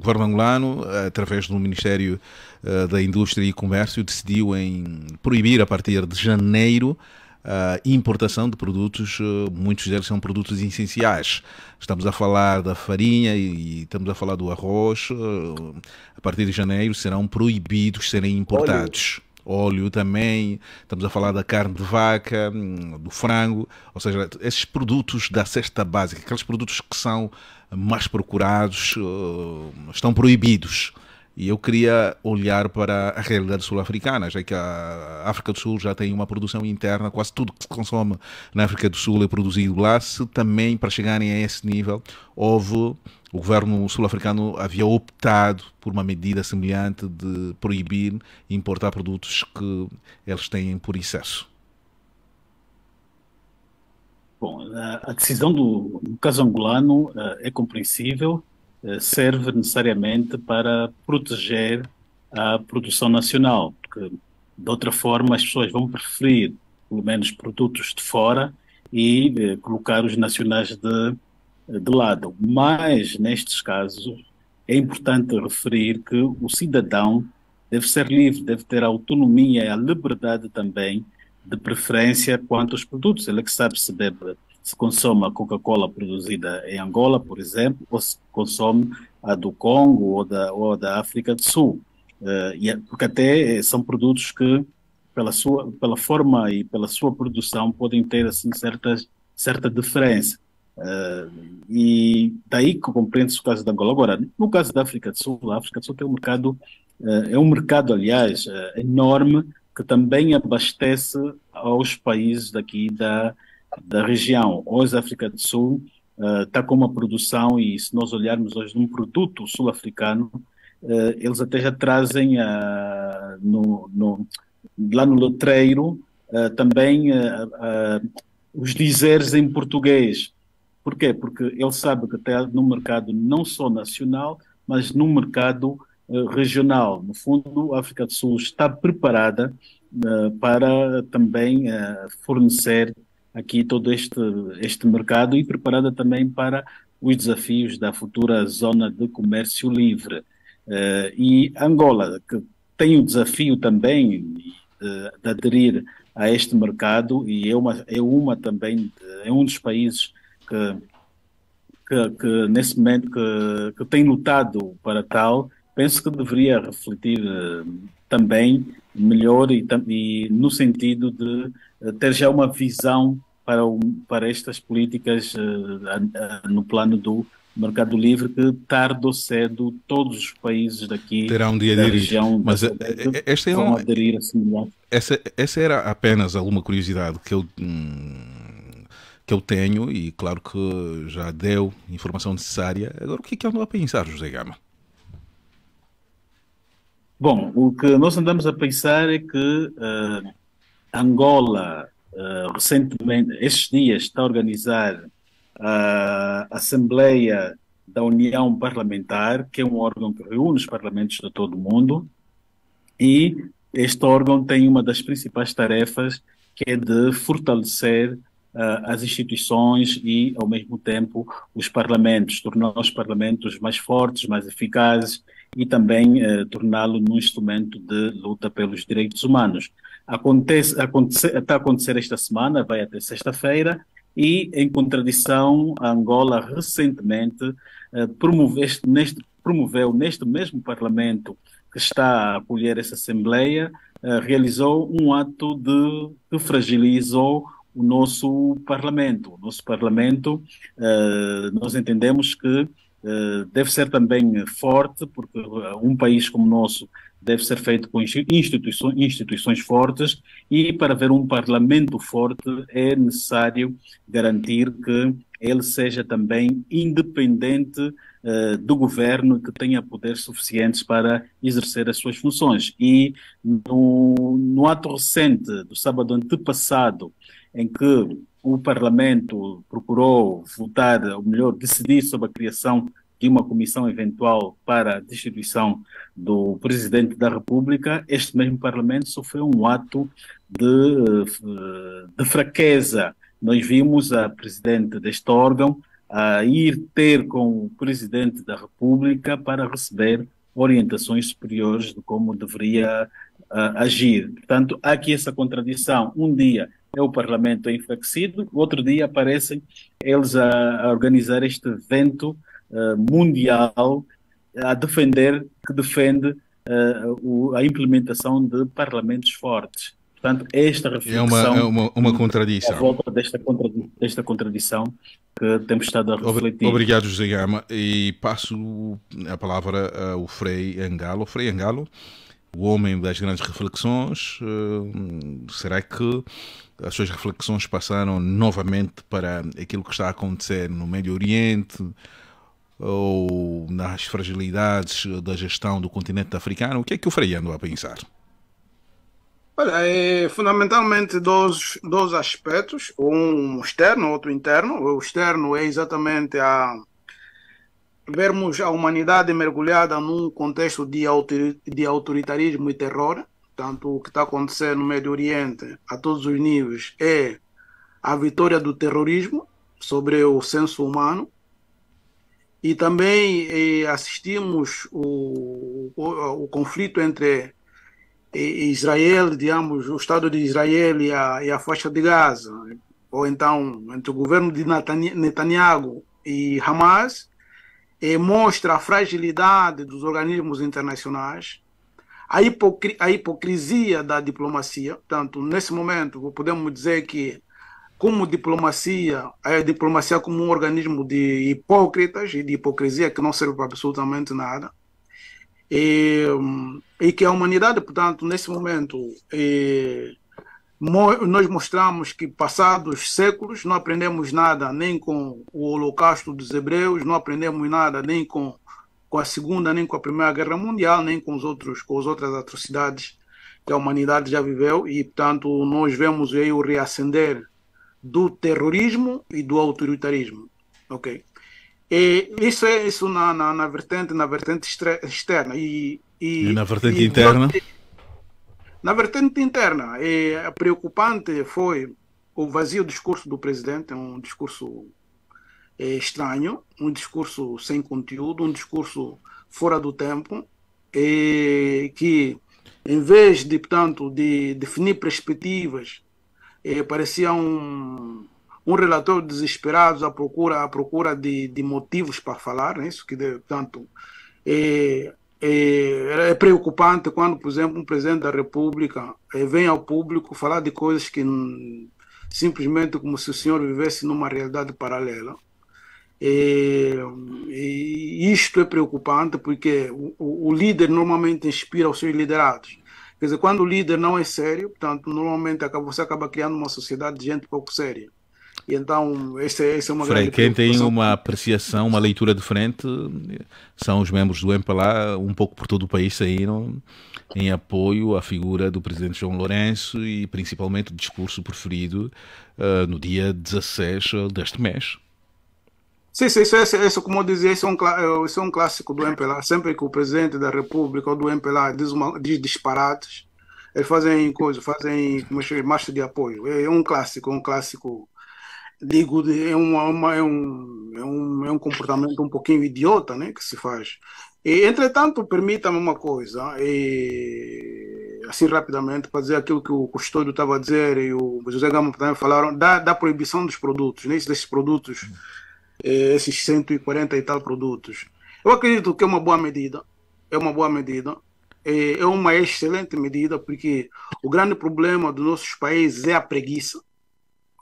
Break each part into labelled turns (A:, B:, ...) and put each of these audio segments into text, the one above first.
A: governo angolano, através do Ministério da Indústria e Comércio, decidiu em proibir a partir de janeiro a importação de produtos, muitos deles são produtos essenciais. Estamos a falar da farinha e estamos a falar do arroz. A partir de janeiro serão proibidos serem
B: Óleo.
A: importados. Óleo também, estamos a falar da carne de vaca, do frango, ou seja, esses produtos da cesta básica, aqueles produtos que são mais procurados, estão proibidos. E eu queria olhar para a realidade sul-africana, já que a África do Sul já tem uma produção interna, quase tudo que se consome na África do Sul é produzido lá. Se também, para chegarem a esse nível, o governo sul-africano havia optado por uma medida semelhante de proibir importar produtos que eles têm por excesso.
B: Bom, a decisão no caso angolano é compreensível, serve necessariamente para proteger a produção nacional, porque de outra forma as pessoas vão preferir pelo menos produtos de fora e colocar os nacionais de lado. Mas nestes casos é importante referir que o cidadão deve ser livre, deve ter a autonomia e a liberdade também de preferência quanto aos produtos. Ele é que sabe se consome a Coca-Cola produzida em Angola, por exemplo, ou se consome a do Congo ou da África do Sul. Porque até são produtos que, pela forma e pela sua produção, podem ter assim, certa diferença. E daí que compreende-se o caso de Angola. Agora, no caso da África do Sul, a África do Sul tem um mercado, aliás, enorme, que também abastece aos países daqui da região. Hoje, a África do Sul está com uma produção, e se nós olharmos hoje num produto sul-africano, eles até já trazem lá no letreiro também os dizeres em português. Por quê? Porque ele sabe que está no mercado não só nacional, mas no mercado regional. No fundo, a África do Sul está preparada para também fornecer aqui todo este mercado e preparada também para os desafios da futura zona de comércio livre. E Angola, que tem o desafio também de aderir a este mercado e é uma também, é um dos países que nesse momento que tem lutado para tal, penso que deveria refletir também melhor e no sentido de ter já uma visão para estas políticas no plano do mercado livre, que tarde ou cedo todos os países daqui
A: Terão de
B: da
A: aderir.
B: região da
A: Mas
B: SADC
A: esta é
B: vão aderir a semelhante.
A: essa era apenas alguma curiosidade que eu tenho e claro que já deu informação necessária. Agora, o que é que andou a pensar, José Gama?
B: Bom, o que nós andamos a pensar é que Angola, recentemente, estes dias, está a organizar a Assembleia da União Parlamentar, que é um órgão que reúne os parlamentos de todo o mundo, e este órgão tem uma das principais tarefas, que é de fortalecer as instituições e, ao mesmo tempo, os parlamentos, tornar os parlamentos mais fortes, mais eficazes e também torná-lo num instrumento de luta pelos direitos humanos. Está a acontecer esta semana, vai até sexta-feira, e, em contradição, a Angola recentemente promoveu neste mesmo parlamento que está a acolher essa Assembleia, realizou um ato que fragilizou o nosso Parlamento. O nosso Parlamento, nós entendemos que deve ser também forte, porque um país como o nosso deve ser feito com instituições fortes, e para haver um Parlamento forte é necessário garantir que ele seja também independente do governo, que tenha poderes suficientes para exercer as suas funções. E no ato recente, do sábado antepassado, em que o Parlamento procurou votar, ou melhor, decidir sobre a criação de uma comissão eventual para a destituição do Presidente da República, este mesmo Parlamento sofreu um ato de fraqueza. Nós vimos a Presidente deste órgão a ir ter com o Presidente da República para receber orientações superiores de como deveria agir. Portanto, há aqui essa contradição. Um dia é o Parlamento enfraquecido, outro dia aparecem eles a organizar este evento mundial a defender, que defende a implementação de parlamentos fortes. Portanto, esta reflexão
A: uma
B: à
A: contradição.
B: volta desta contradição que temos estado a refletir.
A: Obrigado, José Gama. E passo a palavra ao Frei Angalo. Frei Angalo, o homem das grandes reflexões, será que as suas reflexões passaram novamente para aquilo que está a acontecer no Médio Oriente ou nas fragilidades da gestão do continente africano? O que é que o Frei andou a pensar?
C: Olha, fundamentalmente dois aspectos, um externo, outro interno. O externo é exatamente vermos a humanidade mergulhada num contexto de autoritarismo e terror. Portanto, o que está acontecendo no Médio Oriente, a todos os níveis, é a vitória do terrorismo sobre o senso humano. E também assistimos o conflito entre Israel, digamos, o Estado de Israel e a faixa de Gaza, ou então entre o governo de Netanyahu e Hamas, mostra a fragilidade dos organismos internacionais, a hipocrisia da diplomacia. Portanto, nesse momento, podemos dizer que como diplomacia, a diplomacia como um organismo de hipócritas e de hipocrisia que não serve para absolutamente nada. E que a humanidade, portanto, nesse momento, nós mostramos que passados séculos não aprendemos nada nem com o Holocausto dos Hebreus, não aprendemos nada nem com a Segunda, nem com a Primeira Guerra Mundial, nem com as outras atrocidades que a humanidade já viveu, e, portanto, nós vemos aí o reacender do terrorismo e do autoritarismo. Ok? Isso na vertente externa. E
A: na vertente interna?
C: Na vertente interna, preocupante foi o vazio discurso do presidente, um discurso estranho, um discurso sem conteúdo, um discurso fora do tempo, que em vez de, portanto, de definir perspectivas, parecia um relatório desesperado à procura de motivos para falar, né? Isso que, portanto, é preocupante quando, por exemplo, um presidente da República vem ao público falar de coisas que simplesmente como se o senhor vivesse numa realidade paralela. E isto é preocupante porque o líder normalmente inspira os seus liderados. Quer dizer, quando o líder não é sério, portanto, normalmente você acaba criando uma sociedade de gente pouco séria. E então, essa é uma
A: Frei,
C: grande
A: quem tem
C: preocupação.
A: uma apreciação, uma leitura diferente, são os membros do MPLA, um pouco por todo o país saíram em apoio à figura do presidente João Lourenço e principalmente o discurso preferido no dia 16 deste mês.
C: Sim, isso, como eu dizia, isso é um clássico do MPLA. Sempre que o presidente da República ou do MPLA diz disparates, eles fazem como chama, marcha de apoio. É um clássico, digo, é um comportamento um pouquinho idiota, né, que se faz. Entretanto, permita-me uma coisa, assim rapidamente, para dizer aquilo que o Custódio estava a dizer e o José Gama também falaram, da proibição dos produtos, né, desses produtos, esses 140 e tal produtos. Eu acredito que é uma boa medida, é uma excelente medida, porque o grande problema dos nossos países é a preguiça.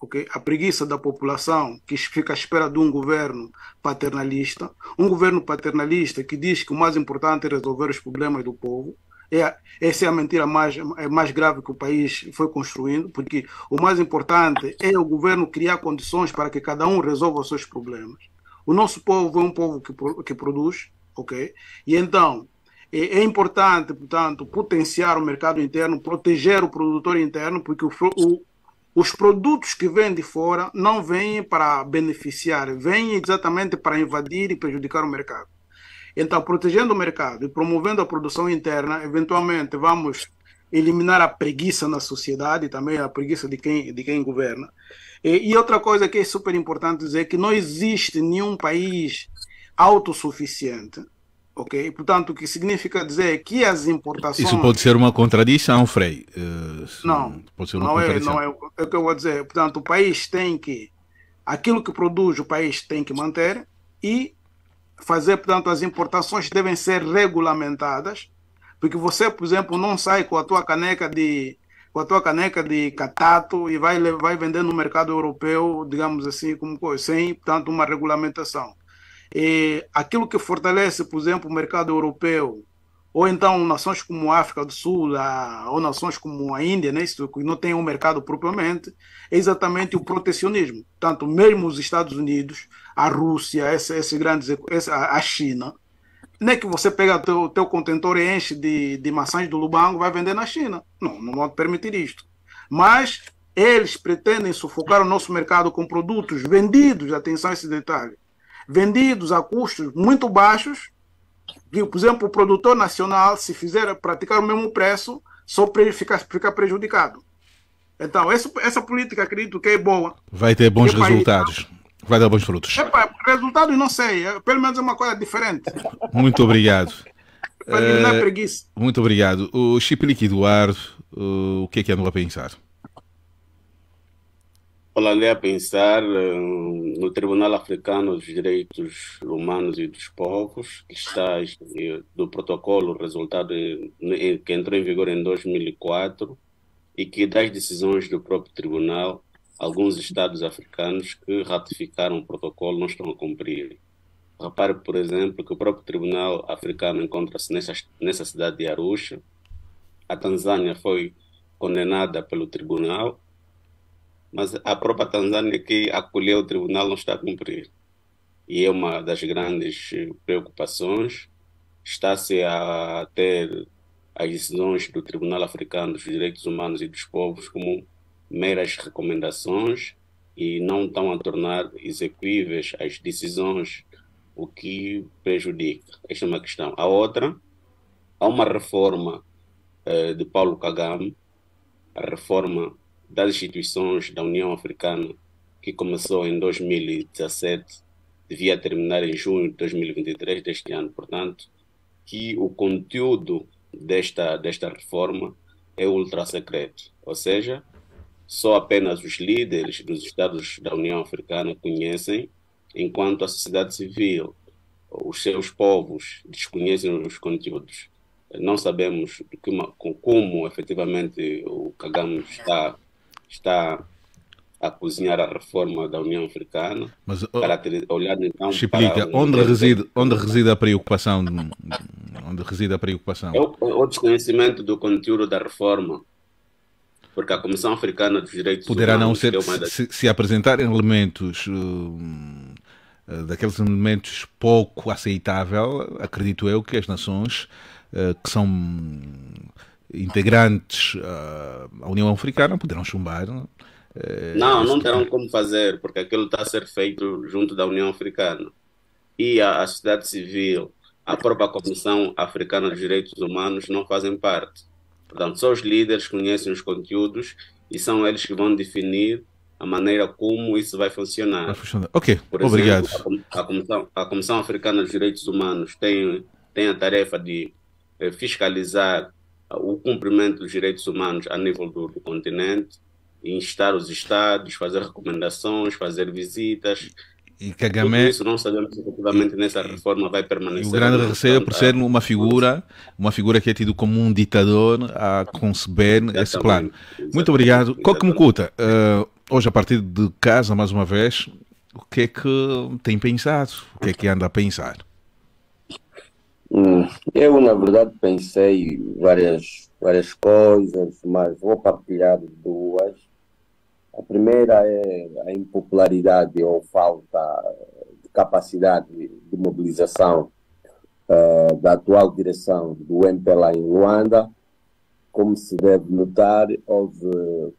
C: Okay? A preguiça da população que fica à espera de um governo paternalista que diz que o mais importante é resolver os problemas do povo. Essa é a mentira mais grave que o país foi construindo, porque o mais importante é o governo criar condições para que cada um resolva os seus problemas. O nosso povo é um povo que produz, ok? E então é importante, portanto, potenciar o mercado interno, proteger o produtor interno, porque os produtos que vêm de fora não vêm para beneficiar, vêm exatamente para invadir e prejudicar o mercado. Então, protegendo o mercado e promovendo a produção interna, eventualmente vamos eliminar a preguiça na sociedade, também a preguiça de quem governa. E outra coisa que é super importante dizer é que não existe nenhum país autossuficiente, ok? Portanto, o que significa dizer que as importações...
A: Isso pode ser uma contradição, Frei.
C: Não,
A: pode ser uma
C: não é,
A: contradição.
C: não é o que eu vou dizer. Portanto, o país tem que... Aquilo que produz, o país tem que manter e fazer, portanto, as importações devem ser regulamentadas, porque você, por exemplo, não sai com a tua caneca de catato e vai vender no mercado europeu, digamos assim, como coisa, sem, portanto, uma regulamentação. E aquilo que fortalece, por exemplo, o mercado europeu, ou então nações como a África do Sul, ou nações como a Índia, né, que não tem um mercado propriamente, é exatamente o protecionismo. Tanto mesmo os Estados Unidos, a Rússia, esses grandes, a China, não é que você pega o teu contentor e enche de maçãs do Lubango e vai vender na China. Não, não vão permitir isto. Mas eles pretendem sufocar o nosso mercado com produtos vendidos, atenção a esse detalhe, vendidos a custos muito baixos, que, por exemplo, o produtor nacional, se fizer praticar o mesmo preço, só fica prejudicado. Então, essa política, acredito que é boa.
A: Vai ter bons resultados. Vai dar bons frutos.
C: Resultados não sei, pelo menos é uma coisa diferente.
A: Muito obrigado.
C: Para eliminar preguiça.
A: Muito obrigado. O Chiplique Eduardo, o que é que andou a pensar?
D: Olha, andei a pensar no Tribunal Africano dos Direitos Humanos e dos Povos, que está do protocolo resultado que entrou em vigor em 2004 e que das decisões do próprio tribunal, alguns estados africanos que ratificaram o protocolo não estão a cumprir. Repare, por exemplo, que o próprio Tribunal Africano encontra-se nessa cidade de Arusha. A Tanzânia foi condenada pelo tribunal, mas a própria Tanzânia que acolheu o tribunal não está a cumprir. E é uma das grandes preocupações. Está-se a ter as decisões do Tribunal Africano dos Direitos Humanos e dos Povos como meras recomendações e não estão a tornar execuíveis as decisões, o que prejudica. Esta é uma questão. A outra, há uma reforma de Paulo Kagame, a reforma das instituições da União Africana, que começou em 2017, devia terminar em junho de 2023 deste ano. Portanto, que o conteúdo desta reforma é ultra secreto, ou seja, só apenas os líderes dos Estados da União Africana conhecem, enquanto a sociedade civil, os seus povos desconhecem os conteúdos. Não sabemos como efetivamente o Kagame está a cozinhar a reforma da União Africana.
A: Mas,
D: olhando então
A: Chiplica,
D: para
A: onde reside a preocupação? Onde reside a preocupação?
D: É o desconhecimento do conteúdo da reforma. Porque a Comissão Africana dos Direitos
A: Poderá
D: Humanos...
A: não ser, se apresentarem elementos, daqueles elementos pouco aceitável, acredito eu que as nações que são integrantes à União Africana poderão chumbar.
D: Não terão como fazer, porque aquilo está a ser feito junto da União Africana. E a sociedade civil, a própria Comissão Africana dos Direitos Humanos não fazem parte. Portanto, só os líderes conhecem os conteúdos e são eles que vão definir a maneira como isso vai funcionar.
A: Ok,
D: por
A: obrigado.
D: Exemplo, a Comissão Africana dos Direitos Humanos tem a tarefa de fiscalizar o cumprimento dos direitos humanos a nível do continente, instar os estados, fazer recomendações, fazer visitas.
A: E Kagame,
D: tudo isso não sabemos se efetivamente nessa reforma vai permanecer.
A: E o grande receio é por ser uma figura que é tido como um ditador a conceber esse plano. Muito obrigado. Kokumkuta, hoje a partir de casa, mais uma vez, o que é que tem pensado? O que é que anda a pensar?
E: Eu, na verdade, pensei várias coisas, mas vou partilhar duas. A primeira é a impopularidade ou falta de capacidade de mobilização da atual direção do MPLA em Luanda. Como se deve notar, houve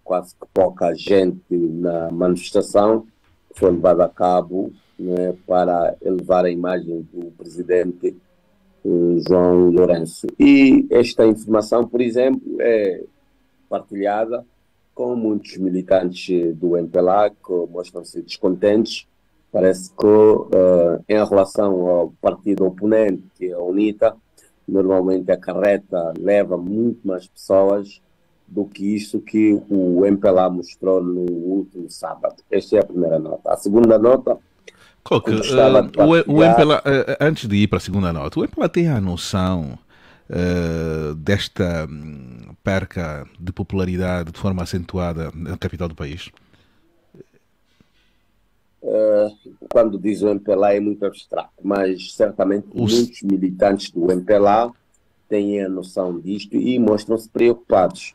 E: quase que pouca gente na manifestação que foi levada a cabo, né, para elevar a imagem do presidente João Lourenço. E esta informação, por exemplo, é partilhada com muitos militantes do MPLA que mostram-se descontentes. Parece que, em relação ao partido oponente, que é a UNITA, normalmente a carreta leva muito mais pessoas do que isso que o MPLA mostrou no último sábado. Esta é a primeira nota. A segunda nota...
A: Coque, o MPLA, antes de ir para a segunda nota, o MPLA tem a noção desta perca de popularidade de forma acentuada na capital do país?
E: Quando diz o MPLA é muito abstrato, mas certamente muitos militantes do MPLA têm a noção disto e mostram-se preocupados,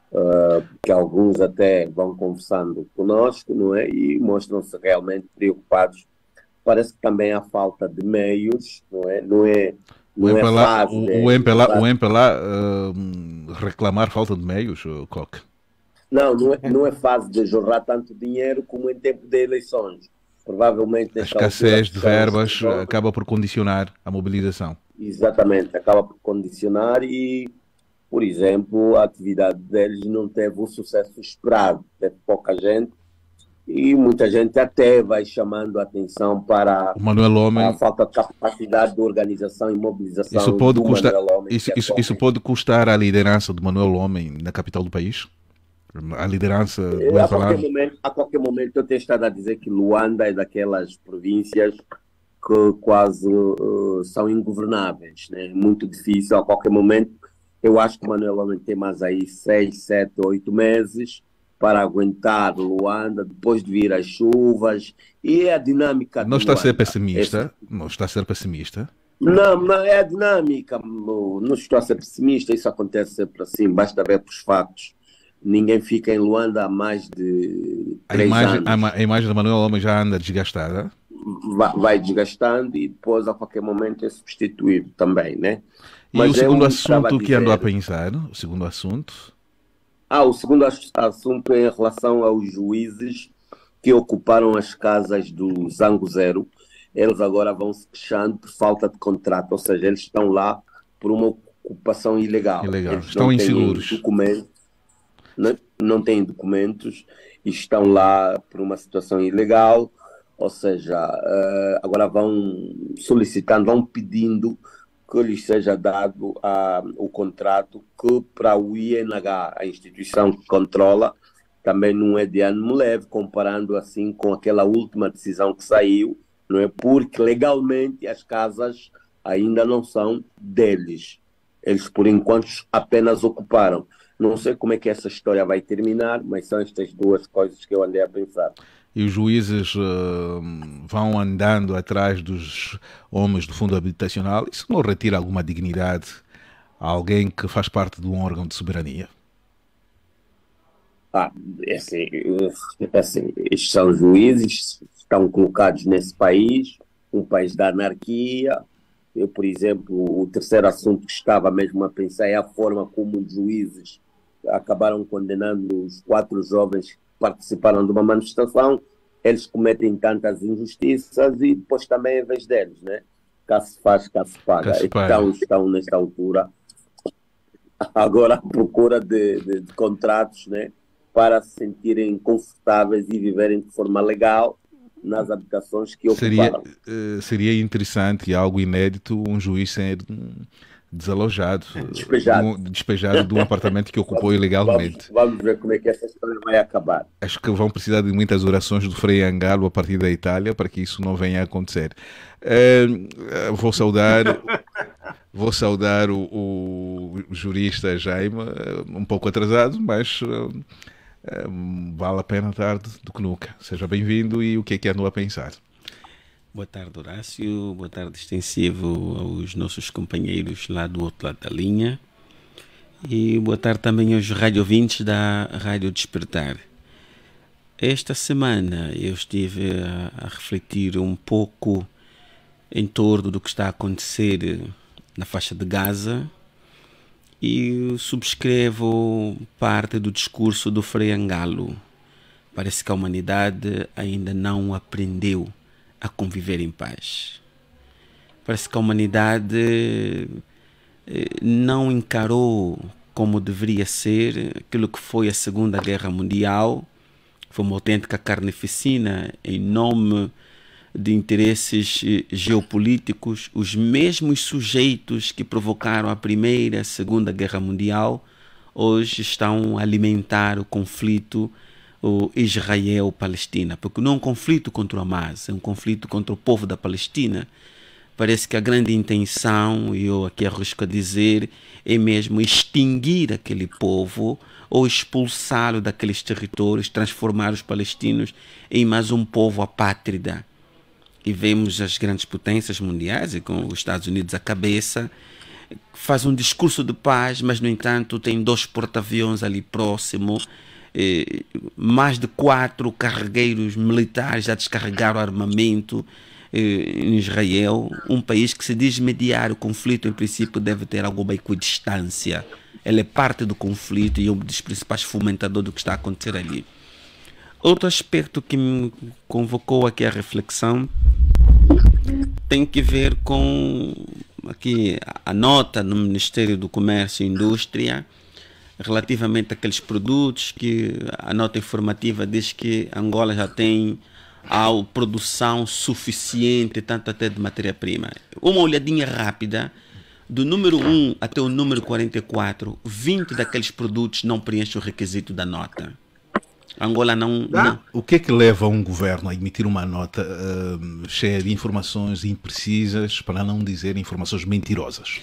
E: porque alguns até vão conversando conosco, não é? E mostram-se realmente preocupados. Parece que também há falta de meios, não é?
A: O MPLA reclamar falta de meios, Coque?
E: Não é fase de jorrar tanto dinheiro como em tempo de eleições. Provavelmente
A: a escassez de verbas acaba por condicionar a mobilização.
E: Exatamente, acaba por condicionar e, por exemplo, a atividade deles não teve o sucesso esperado. Teve pouca gente e muita gente até vai chamando a atenção para a falta de capacidade de organização e mobilização.
A: Isso pode custar a liderança do Manuel Homem na capital do país? A liderança do
E: a qualquer momento eu tenho estado a dizer que Luanda é daquelas províncias que quase são ingovernáveis, né? Muito difícil a qualquer momento. Eu acho que o Manuel Homem tem mais aí 6, 7, 8 meses para aguentar Luanda, depois de vir as chuvas e a dinâmica.
A: Não está a ser pessimista? Não está a ser pessimista?
E: Não é a dinâmica. Não estou a ser pessimista, isso acontece sempre assim, basta ver para os fatos. Ninguém fica em Luanda há mais de 3 anos.
A: A imagem do Manuel Homem já anda desgastada?
E: Vai desgastando e depois a qualquer momento é substituído também, né?
A: Mas o segundo assunto que ando a pensar, o segundo assunto...
E: o segundo assunto é em relação aos juízes que ocuparam as casas do Zango Zero. Eles agora vão se queixando por falta de contrato, ou seja, eles estão lá por uma ocupação ilegal.
A: Estão inseguros.
E: Não têm documentos e estão lá por uma situação ilegal, ou seja, agora vão solicitando, vão pedindo que lhes seja dado o contrato que para o INH, a instituição que controla, também não é de ânimo leve, comparando assim com aquela última decisão que saiu, não é? Porque legalmente as casas ainda não são deles. Eles, por enquanto, apenas ocuparam. Não sei como é que essa história vai terminar, mas são estas duas coisas que eu andei a pensar.
A: E os juízes vão andando atrás dos homens do fundo habitacional. Isso não retira alguma dignidade a alguém que faz parte de um órgão de soberania?
E: Estes são juízes, estão colocados nesse país, um país da anarquia. Eu, por exemplo, o terceiro assunto que estava mesmo a pensar é a forma como os juízes acabaram condenando os 4 jovens que participaram de uma manifestação. Eles cometem tantas injustiças e depois também é vez deles, né? Cá se faz, cá se paga. Então estão nesta altura agora à procura de contratos, né? Para se sentirem confortáveis e viverem de forma legal nas habitações que ocuparam.
A: Seria interessante e algo inédito um juiz ser desalojado, despejado de um apartamento que ocupou ilegalmente.
E: Vamos ver como é que essa história vai acabar.
A: Acho que vão precisar de muitas orações do Frei Angalo a partir da Itália para que isso não venha a acontecer. Vou saudar o jurista Jaime, um pouco atrasado, mas vale a pena tarde do que nunca. Seja bem-vindo e o que é que andou a pensar?
F: Boa tarde, Horácio. Boa tarde, extensivo aos nossos companheiros lá do outro lado da linha. E boa tarde também aos radiovintes da Rádio Despertar. Esta semana eu estive a refletir um pouco em torno do que está a acontecer na faixa de Gaza e subscrevo parte do discurso do Frei Angalo. Parece que a humanidade ainda não aprendeu a conviver em paz. Parece que a humanidade não encarou como deveria ser. Aquilo que foi a Segunda Guerra Mundial foi uma autêntica carnificina em nome de interesses geopolíticos. Os mesmos sujeitos que provocaram a Primeira e a Segunda Guerra Mundial hoje estão a alimentar o conflito Israel-Palestina, porque não é um conflito contra o Hamas, é um conflito contra o povo da Palestina. Parece que a grande intenção, e eu aqui arrisco a dizer, é mesmo extinguir aquele povo ou expulsá-lo daqueles territórios, transformar os palestinos em mais um povo apátrida. E vemos as grandes potências mundiais, e com os Estados Unidos à cabeça, faz um discurso de paz, mas no entanto tem 2 porta-aviões ali próximo, mais de 4 cargueiros militares já descarregaram armamento em Israel, um país que se diz mediar o conflito. Em princípio deve ter alguma equidistância, ele é parte do conflito e é um dos principais fomentadores do que está a acontecer ali. Outro aspecto que me convocou aqui a reflexão tem que ver com aqui a nota no Ministério do Comércio e Indústria relativamente àqueles produtos que a nota informativa diz que Angola já tem a produção suficiente, tanto até de matéria-prima. Uma olhadinha rápida, do número 1 até o número 44, 20 daqueles produtos não preenchem o requisito da nota. Angola não.
A: O que é que leva um governo a emitir uma nota cheia de informações imprecisas, para não dizer informações mentirosas?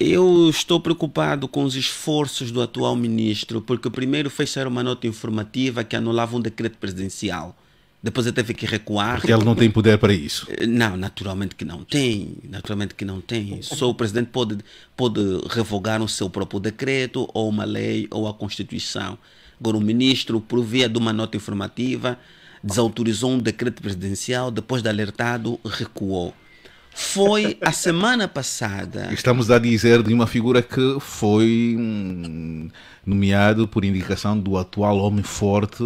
F: Eu estou preocupado com os esforços do atual ministro, porque primeiro fez sair uma nota informativa que anulava um decreto presidencial. Depois ele teve que recuar.
A: Porque ele não tem poder para isso.
F: Não, naturalmente que não tem. Naturalmente que não tem. Só o presidente pode revogar o seu próprio decreto, ou uma lei, ou a Constituição. Agora o ministro, por via de uma nota informativa, desautorizou um decreto presidencial, depois de alertado, recuou. Foi a semana passada.
A: Estamos a dizer de uma figura que foi nomeado por indicação do atual homem forte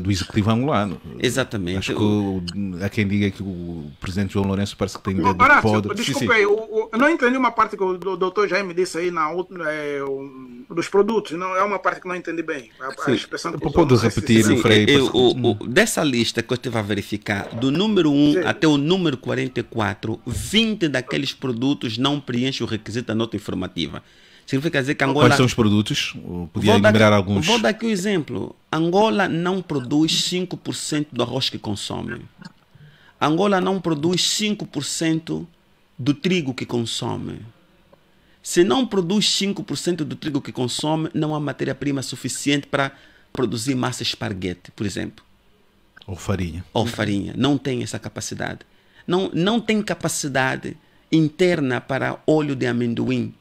A: do executivo angolano.
F: Exatamente.
A: Acho que há quem diga que o presidente João Lourenço parece que tem dedo
C: Horácio,
A: podre.
C: Desculpa aí, eu não entendi uma parte que o doutor Jaime disse aí dos produtos. Não, é uma parte que não entendi bem. A expressão que
A: pode repetir, Frei?
F: Dessa lista que eu estive a verificar, do número 1 até o número 44, 20 daqueles produtos não preenchem o requisito da nota informativa. Significa dizer que Angola...
A: Quais são os produtos? Podia enumerar alguns.
F: Vou dar aqui um exemplo. Angola não produz 5% do arroz que consome. Angola não produz 5% do trigo que consome. Se não produz 5% do trigo que consome, não há matéria-prima suficiente para produzir massa esparguete, por exemplo.
A: Ou farinha.
F: Ou farinha. Não tem essa capacidade. Não tem capacidade interna para óleo de amendoim.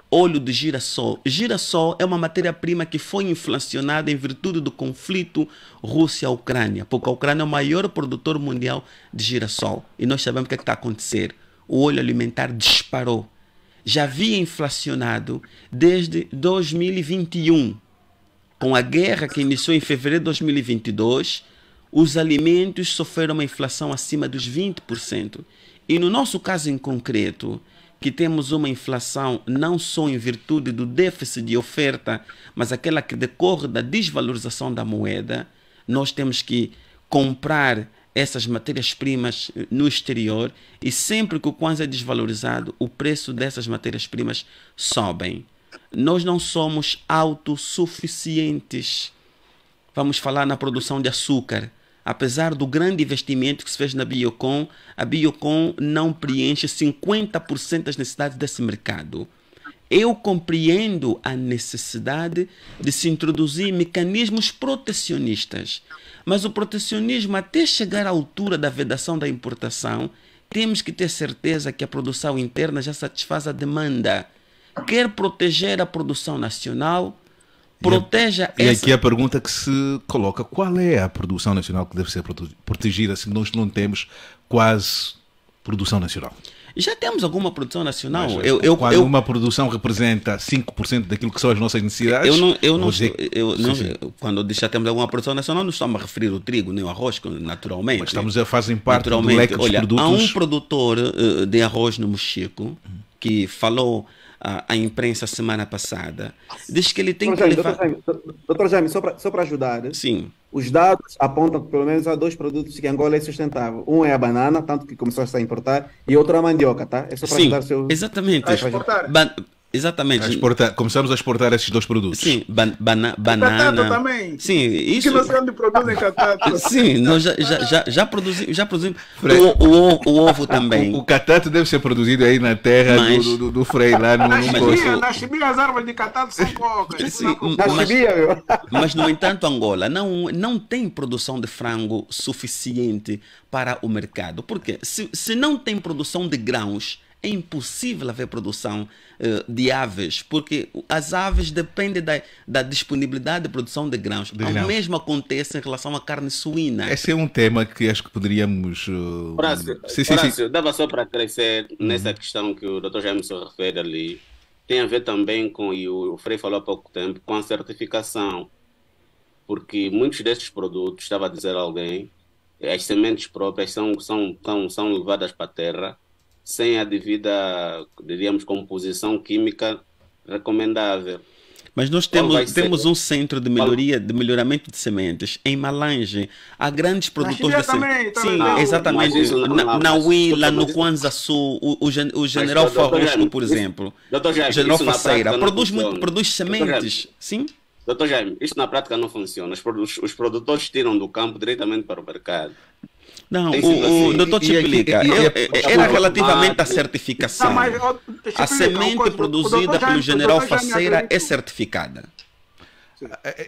F: Óleo de girassol. Girassol é uma matéria-prima que foi inflacionada em virtude do conflito Rússia-Ucrânia, porque a Ucrânia é o maior produtor mundial de girassol. E nós sabemos o que está a acontecer. O óleo alimentar disparou. Já havia inflacionado desde 2021. Com a guerra que iniciou em fevereiro de 2022, os alimentos sofreram uma inflação acima dos 20%. E no nosso caso em concreto, que temos uma inflação não só em virtude do déficit de oferta, mas aquela que decorre da desvalorização da moeda, nós temos que comprar essas matérias-primas no exterior e sempre que o Kwanza é desvalorizado, o preço dessas matérias-primas sobem. Nós não somos autossuficientes. Vamos falar na produção de açúcar. Apesar do grande investimento que se fez na Biocon, a Biocon não preenche 50% das necessidades desse mercado. Eu compreendo a necessidade de se introduzir mecanismos protecionistas, mas o protecionismo, até chegar à altura da vedação da importação, temos que ter certeza que a produção interna já satisfaz a demanda. Quer proteger a produção nacional, proteja
A: e aqui a pergunta que se coloca: qual é a produção nacional que deve ser protegida se nós não temos quase produção nacional?
F: Já temos alguma produção nacional.
A: Quando uma produção representa 5% daquilo que são as nossas necessidades...
F: Quando eu digo já temos alguma produção nacional, não estamos a referir o trigo nem o arroz, naturalmente.
A: Mas fazem parte do leque dos produtos.
F: Há um produtor de arroz no Mochico que falou à imprensa semana passada, diz que ele tem que
G: Jaime,
F: levar...
G: Doutor Jaime, só para ajudar,
F: Sim.
G: os dados apontam que pelo menos há 2 produtos que Angola é sustentável. Um é a banana, tanto que começou a importar, e outro é a mandioca, tá? É só para ajudar o seu...
F: Exatamente.
C: A exportar.
F: Exatamente.
A: Começamos a exportar esses 2 produtos.
F: Sim,
C: Catato
F: banana.
C: também.
F: Sim, isso.
C: Que não sei onde produzem catato.
F: Sim, nós já produzimos o ovo também.
A: O catato deve ser produzido aí na terra
F: Mas-
A: do Frei, lá no costo.
C: Na Chibia as árvores de catato são poucas.
F: Sim,
G: Na
F: mas-
G: chibia, meu.
F: Mas, no entanto, Angola não tem produção de frango suficiente para o mercado. Por quê? Se não tem produção de grãos, é impossível haver produção de aves, porque as aves dependem da disponibilidade de produção de grãos.
A: De
F: O
A: grãos.
F: mesmo acontece em relação à carne suína.
A: Esse é um tema que acho que poderíamos.
D: Horácio,
A: Sim, sim,
D: Horácio, dava só para crescer nessa questão que o Dr. Jaime se refere ali. Tem a ver também com, e o Frei falou há pouco tempo, com a certificação. Porque muitos desses produtos, estava a dizer alguém, as sementes próprias são levadas para a terra sem a devida, diríamos, composição química recomendável.
F: Mas nós
D: Qual vai
F: temos
D: ser?
F: um centro de melhoramento de sementes em Malange. Há grandes produtores
C: Chibia
F: de sementes.
C: também
F: Sim,
C: tem.
F: exatamente.
D: Mas isso
F: Na
D: mas-
F: Huila, no
D: mas-
F: Kwanza Sul, o General
D: Dr.
F: Farrusco,
D: Jaime,
F: por
D: isso-
F: exemplo.
D: Dr. Jaime,
F: O General
D: isso na
F: Faceira
D: prática não
F: produz
D: funciona.
F: produz
D: Dr. Jaime,
F: sementes. Sim?
D: Dr. Jaime, isto na prática não funciona. Os produtores tiram do campo diretamente para o mercado.
F: Não,
D: Tem sido assim.
F: o doutor te explica. Era relativamente à certificação. A semente produzida pelo General Faceira é certificada.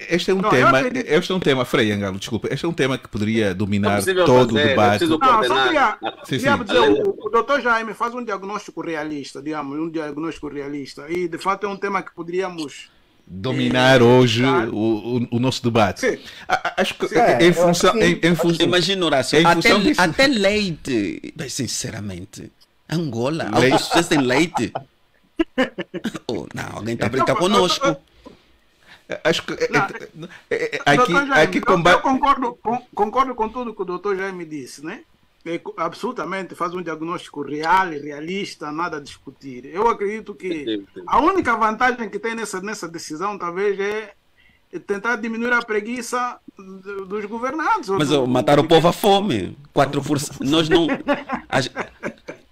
A: Este é um
C: Não, eu
A: tema.
C: acredito-
A: Este é um tema, Frei Angalo, desculpa. Este é um tema que poderia
D: Não é
A: dominar
D: possível
A: todo o
D: fazer, é
A: debate.
D: preciso
C: Não, só
D: coordenar.
C: queria
A: Sim.
C: dizer, o doutor Jaime faz um diagnóstico realista, digamos, um diagnóstico realista. E, de fato, é um tema que poderíamos...
A: Dominar hoje o nosso debate.
C: Sim.
A: Acho que
G: É,
A: em função. Em função
F: Imagina, Horácio,
A: Em função disso-
F: até leite. Bem, sinceramente, Angola,
C: É.
F: autossuficiência em leite. Oh, não, alguém está a brincar conosco.
A: Acho que
C: Não,
A: aqui,
C: Dr. Jaime,
A: aqui
C: eu
A: combate.
C: concordo com tudo que o doutor Jaime disse, né? Absolutamente faz um diagnóstico real e realista, nada a discutir. Eu acredito que a única vantagem que tem nessa decisão, talvez, é tentar diminuir a preguiça dos governantes.
F: Mas matar o povo à fome. 4%. Nós não.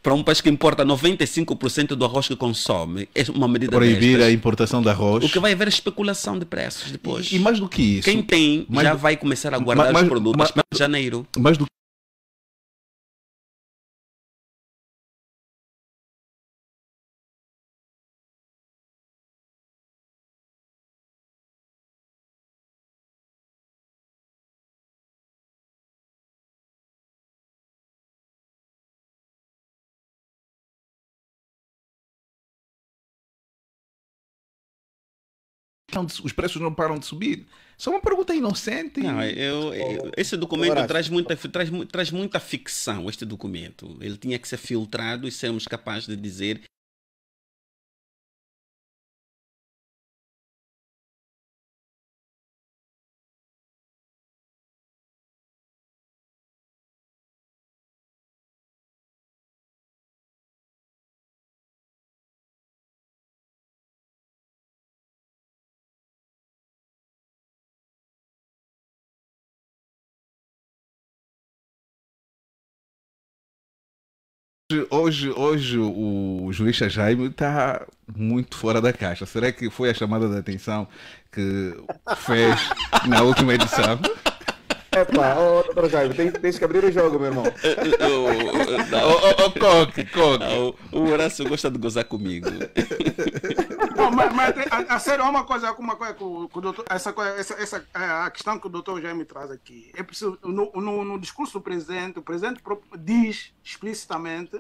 F: Para um país que importa 95% do arroz que consome, é uma medida
A: Proibir a
F: destas.
A: importação de arroz.
F: O que vai haver é especulação de preços depois.
A: E mais do que isso.
F: Quem tem
A: mais
F: já
A: do-
F: vai começar a guardar
A: mais-
F: os produtos
A: mais-
F: para janeiro.
A: Mais do os preços não param de subir. Só uma pergunta inocente.
F: Não, esse documento
G: Horácio.
F: traz muita ficção, este documento. Ele tinha que ser filtrado e sermos capazes de dizer.
A: Hoje o jurista Jaime está muito fora da caixa. Será que foi a chamada de atenção que fez na última edição?
G: Epa, doutor Jaime, tens que abrir o jogo, meu irmão.
A: Coque.
F: O Horácio gosta de gozar comigo.
C: Não, mas a sério, há uma coisa que o doutor, a questão que o doutor Jaime traz aqui. É preciso, no discurso do presidente, o presidente diz explicitamente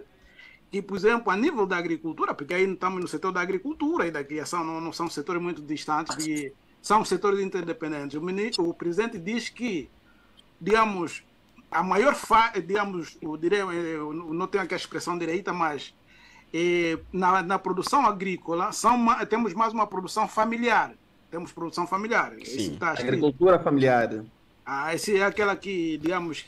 C: que, por exemplo, a nível da agricultura, porque aí estamos no setor da agricultura e da criação, não são setores muito distantes, e são setores interdependentes. O presidente diz que, digamos, a maior, digamos, eu não tenho aqui a expressão direita, mas na produção agrícola temos mais uma produção familiar. Temos produção familiar.
F: Sim.
C: Está escrito.
G: Agricultura familiar.
C: Essa é aquela que, digamos,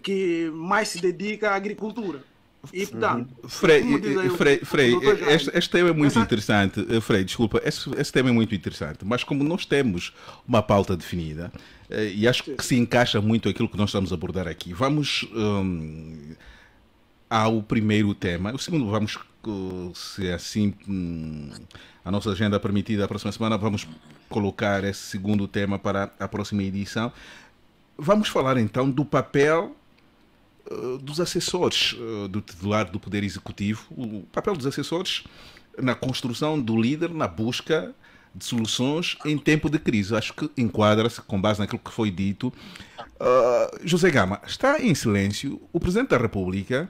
C: que mais se dedica à agricultura. E, portanto,
A: Frei,
C: como diz aí o
A: Frei,
C: doutor Jaime,
A: este tema é muito
C: essa-
A: interessante. Frei, desculpa, esse tema é muito interessante, mas como nós temos uma pauta definida, e acho que se encaixa muito aquilo que nós estamos a abordar aqui, vamos ao primeiro tema. O segundo, vamos, se assim a nossa agenda permitir, a próxima semana, vamos colocar esse segundo tema para a próxima edição. Vamos falar então do papel dos assessores do titular do Poder Executivo, o papel dos assessores na construção do líder, na busca de soluções em tempo de crise. Acho que enquadra-se, com base naquilo que foi dito. José Gama, está em silêncio. O Presidente da República,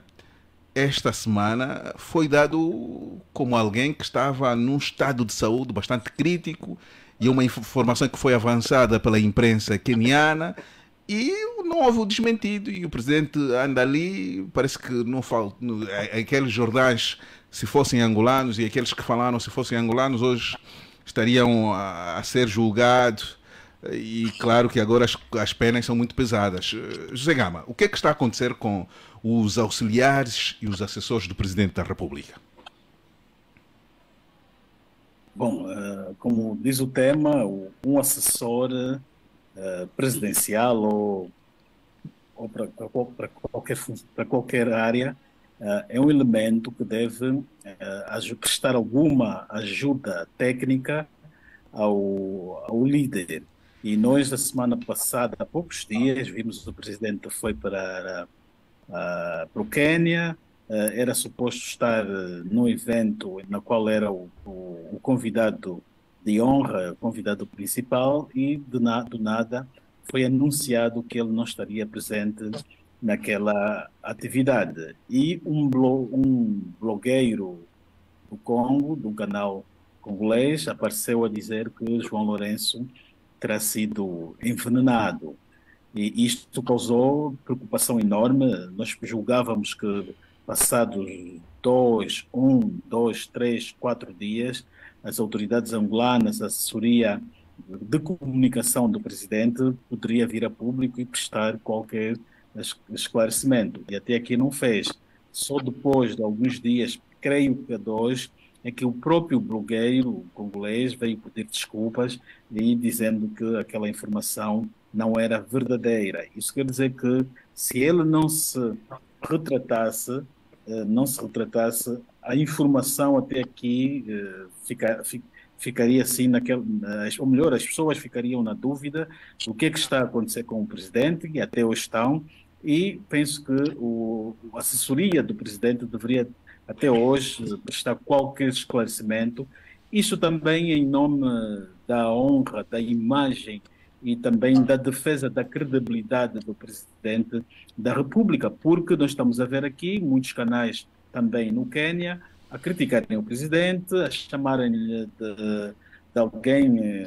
A: esta semana, foi dado como alguém que estava num estado de saúde bastante crítico, e uma informação que foi avançada pela imprensa queniana, e não houve o desmentido, e o presidente anda ali, parece que não falta. Aqueles jornais, se fossem angolanos, e aqueles que falaram se fossem angolanos, hoje estariam a ser julgados, e claro que agora as penas são muito pesadas. José Gama, o que é que está a acontecer com os auxiliares e os assessores do Presidente da República?
B: Bom, como diz o tema, um assessor presidencial ou para qualquer área é um elemento que deve prestar alguma ajuda técnica ao líder. E nós, na semana passada, há poucos dias, vimos o presidente foi para o Quênia, era suposto estar num evento na qual era o convidado de honra, convidado principal, e do nada foi anunciado que ele não estaria presente naquela atividade. E um blogueiro do Congo, do canal congolês, apareceu a dizer que João Lourenço terá sido envenenado. E isto causou preocupação enorme. Nós julgávamos que passados 2, 3, 4 dias, as autoridades angolanas, a assessoria de comunicação do presidente poderia vir a público e prestar qualquer esclarecimento. E até aqui não fez. Só depois de alguns dias, creio que a 2, é que o próprio blogueiro congolês veio pedir desculpas e dizendo que aquela informação não era verdadeira. Isso quer dizer que se ele não se retratasse, a informação até aqui ficaria assim ou melhor, as pessoas ficariam na dúvida do que é que está a acontecer com o presidente, e até hoje estão, e penso que a assessoria do presidente deveria até hoje prestar qualquer esclarecimento. Isso também em nome da honra, da imagem e também da defesa da credibilidade do Presidente da República, porque nós estamos a ver aqui muitos canais também no Quênia a criticarem o Presidente, a chamarem-lhe de alguém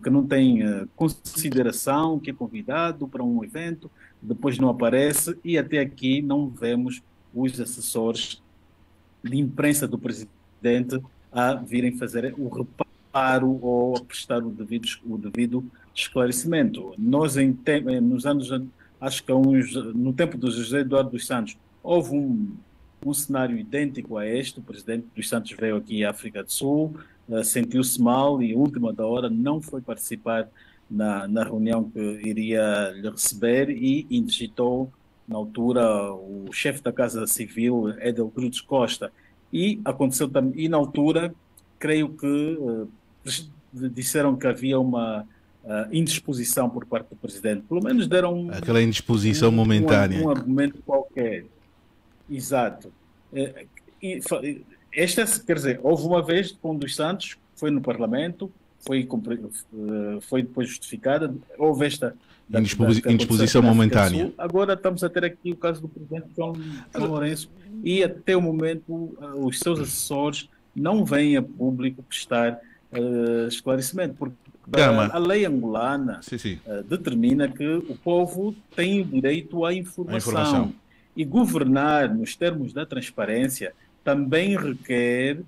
B: que não tem consideração, que é convidado para um evento, depois não aparece, e até aqui não vemos os assessores de imprensa do Presidente a virem fazer o reparo ou a prestar o devido esclarecimento. Nós, nos anos, acho que no tempo do José Eduardo dos Santos, houve um cenário idêntico a este. O presidente dos Santos veio aqui à África do Sul, sentiu-se mal e, última da hora, não foi participar na reunião que iria lhe receber e indigitou, na altura, o chefe da Casa Civil, Edel Cruz Costa. E aconteceu também, e na altura, creio que disseram que havia uma indisposição por parte do presidente. Pelo menos deram
A: aquela indisposição momentânea.
B: Um argumento qualquer. Exato. Quer dizer, houve uma vez com dos Santos, foi no Parlamento, foi depois justificada, houve esta
A: indisposição momentânea.
B: Agora estamos a ter aqui o caso do presidente João Lourenço, e até o momento os seus assessores não vêm a público prestar esclarecimento, porque a lei angolana determina que o povo tem o direito à informação. E governar nos termos da transparência também requer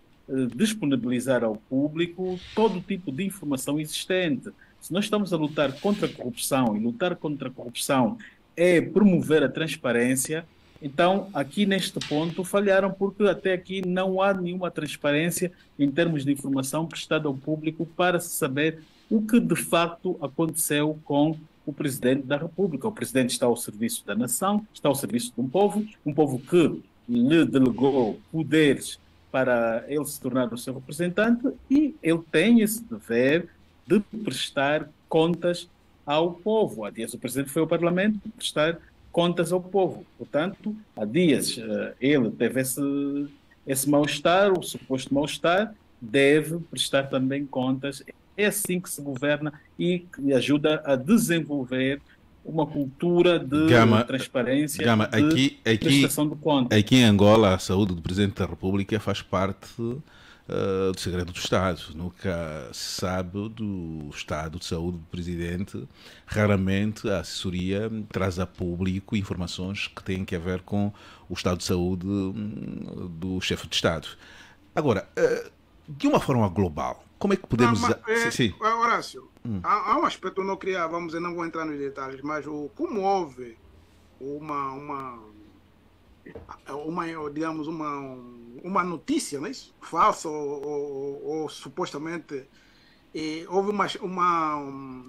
B: disponibilizar ao público todo tipo de informação existente. Se nós estamos a lutar contra a corrupção, e lutar contra a corrupção é promover a transparência, Então, aqui neste ponto, falharam porque até aqui não há nenhuma transparência em termos de informação prestada ao público para se saber o que de facto aconteceu com o Presidente da República. O Presidente está ao serviço da nação, está ao serviço de um povo que lhe delegou poderes para ele se tornar o seu representante e ele tem esse dever de prestar contas ao povo. Há dias o Presidente foi ao Parlamento prestar contas ao povo. Portanto, há dias ele teve esse mal-estar, o suposto mal-estar, deve prestar também contas. É assim que se governa e que ajuda a desenvolver uma cultura de transparência, de prestação de contas.
A: Aqui em Angola, a saúde do Presidente da República faz parte do segredo do Estado. Nunca se sabe do estado de saúde do Presidente. Raramente a assessoria traz a público informações que têm a ver com o estado de saúde do chefe de Estado. Agora, de uma forma global, como é que podemos...
C: Horácio, há um aspecto que eu não queria, vamos dizer, não vou entrar nos detalhes, mas como houve digamos, uma notícia, não é isso? Falsa ou supostamente houve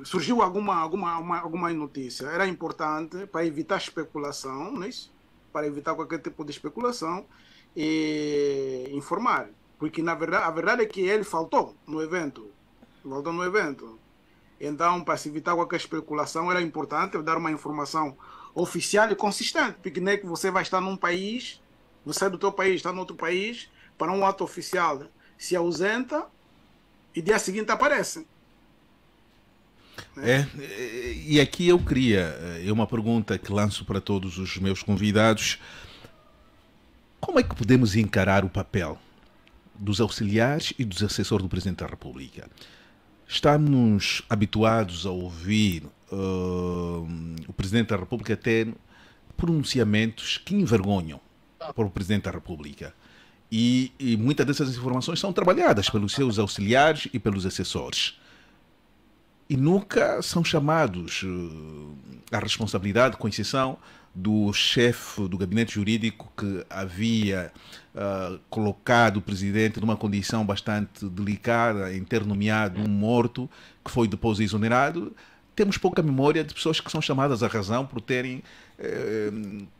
C: surgiu alguma notícia. Era importante para evitar especulação, não é isso? Para evitar qualquer tipo de especulação e informar. Porque a verdade é que ele faltou no evento. Então, para se evitar qualquer especulação, era importante dar uma informação oficial e consistente, porque nem que você vai estar num país, você é do teu país, está no outro país, para um ato oficial se ausenta e dia seguinte aparece.
A: E aqui eu queria, uma pergunta que lanço para todos os meus convidados: como é que podemos encarar o papel dos auxiliares e dos assessores do Presidente da República? Estamos habituados a ouvir o Presidente da República ter pronunciamentos que envergonham para o Presidente da República. E muitas dessas informações são trabalhadas pelos seus auxiliares e pelos assessores. E nunca são chamados à responsabilidade, com exceção do chefe do gabinete jurídico que havia colocado o Presidente numa condição bastante delicada em ter nomeado um morto que foi depois exonerado. Temos pouca memória de pessoas que são chamadas à razão por terem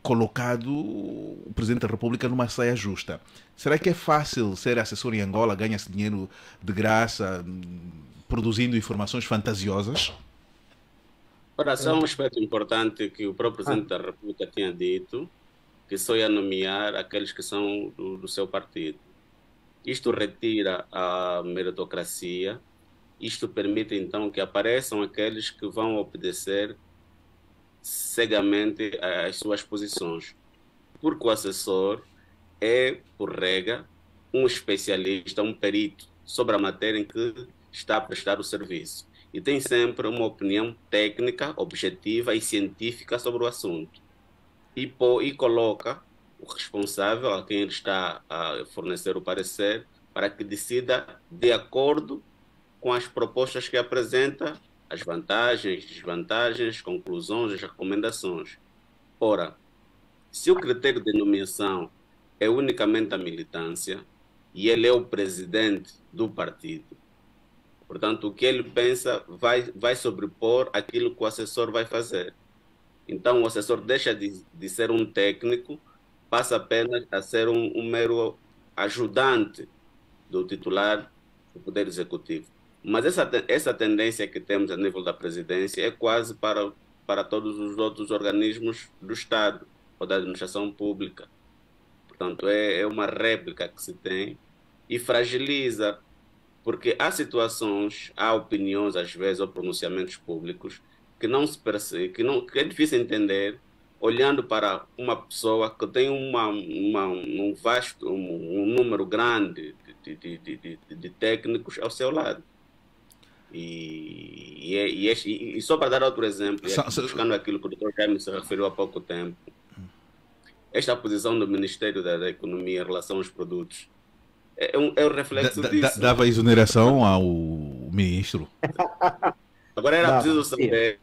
A: colocado o Presidente da República numa saia justa. Será que é fácil ser assessor em Angola, ganha-se dinheiro de graça, produzindo informações fantasiosas?
D: Ora, só um aspecto importante que o próprio Presidente da República tinha dito, que só ia nomear aqueles que são do seu partido. Isto retira a meritocracia. Isto permite, então, que apareçam aqueles que vão obedecer cegamente às suas posições. Porque o assessor é, por regra, um especialista, um perito sobre a matéria em que está a prestar o serviço. E tem sempre uma opinião técnica, objetiva e científica sobre o assunto. E coloca o responsável, a quem ele está a fornecer o parecer, para que decida de acordo com as propostas que apresenta, as vantagens, desvantagens, conclusões, as recomendações. Ora, se o critério de nomeação é unicamente a militância e ele é o presidente do partido, portanto, o que ele pensa vai sobrepor aquilo que o assessor vai fazer. Então, o assessor deixa de ser um técnico, passa apenas a ser um mero ajudante do titular do Poder Executivo. Mas essa tendência que temos a nível da presidência é quase para todos os outros organismos do Estado ou da administração pública. Portanto, é uma réplica que se tem e fragiliza, porque há situações, há opiniões, às vezes, ou pronunciamentos públicos que não se percebe, que é difícil entender, olhando para uma pessoa que tem um número grande de técnicos ao seu lado. E só para dar outro exemplo, buscando aquilo que o Dr. Jaime se referiu há pouco tempo, esta posição do Ministério da Economia em relação aos produtos é o reflexo disso.
A: Dava exoneração ao ministro.
D: Agora era preciso saber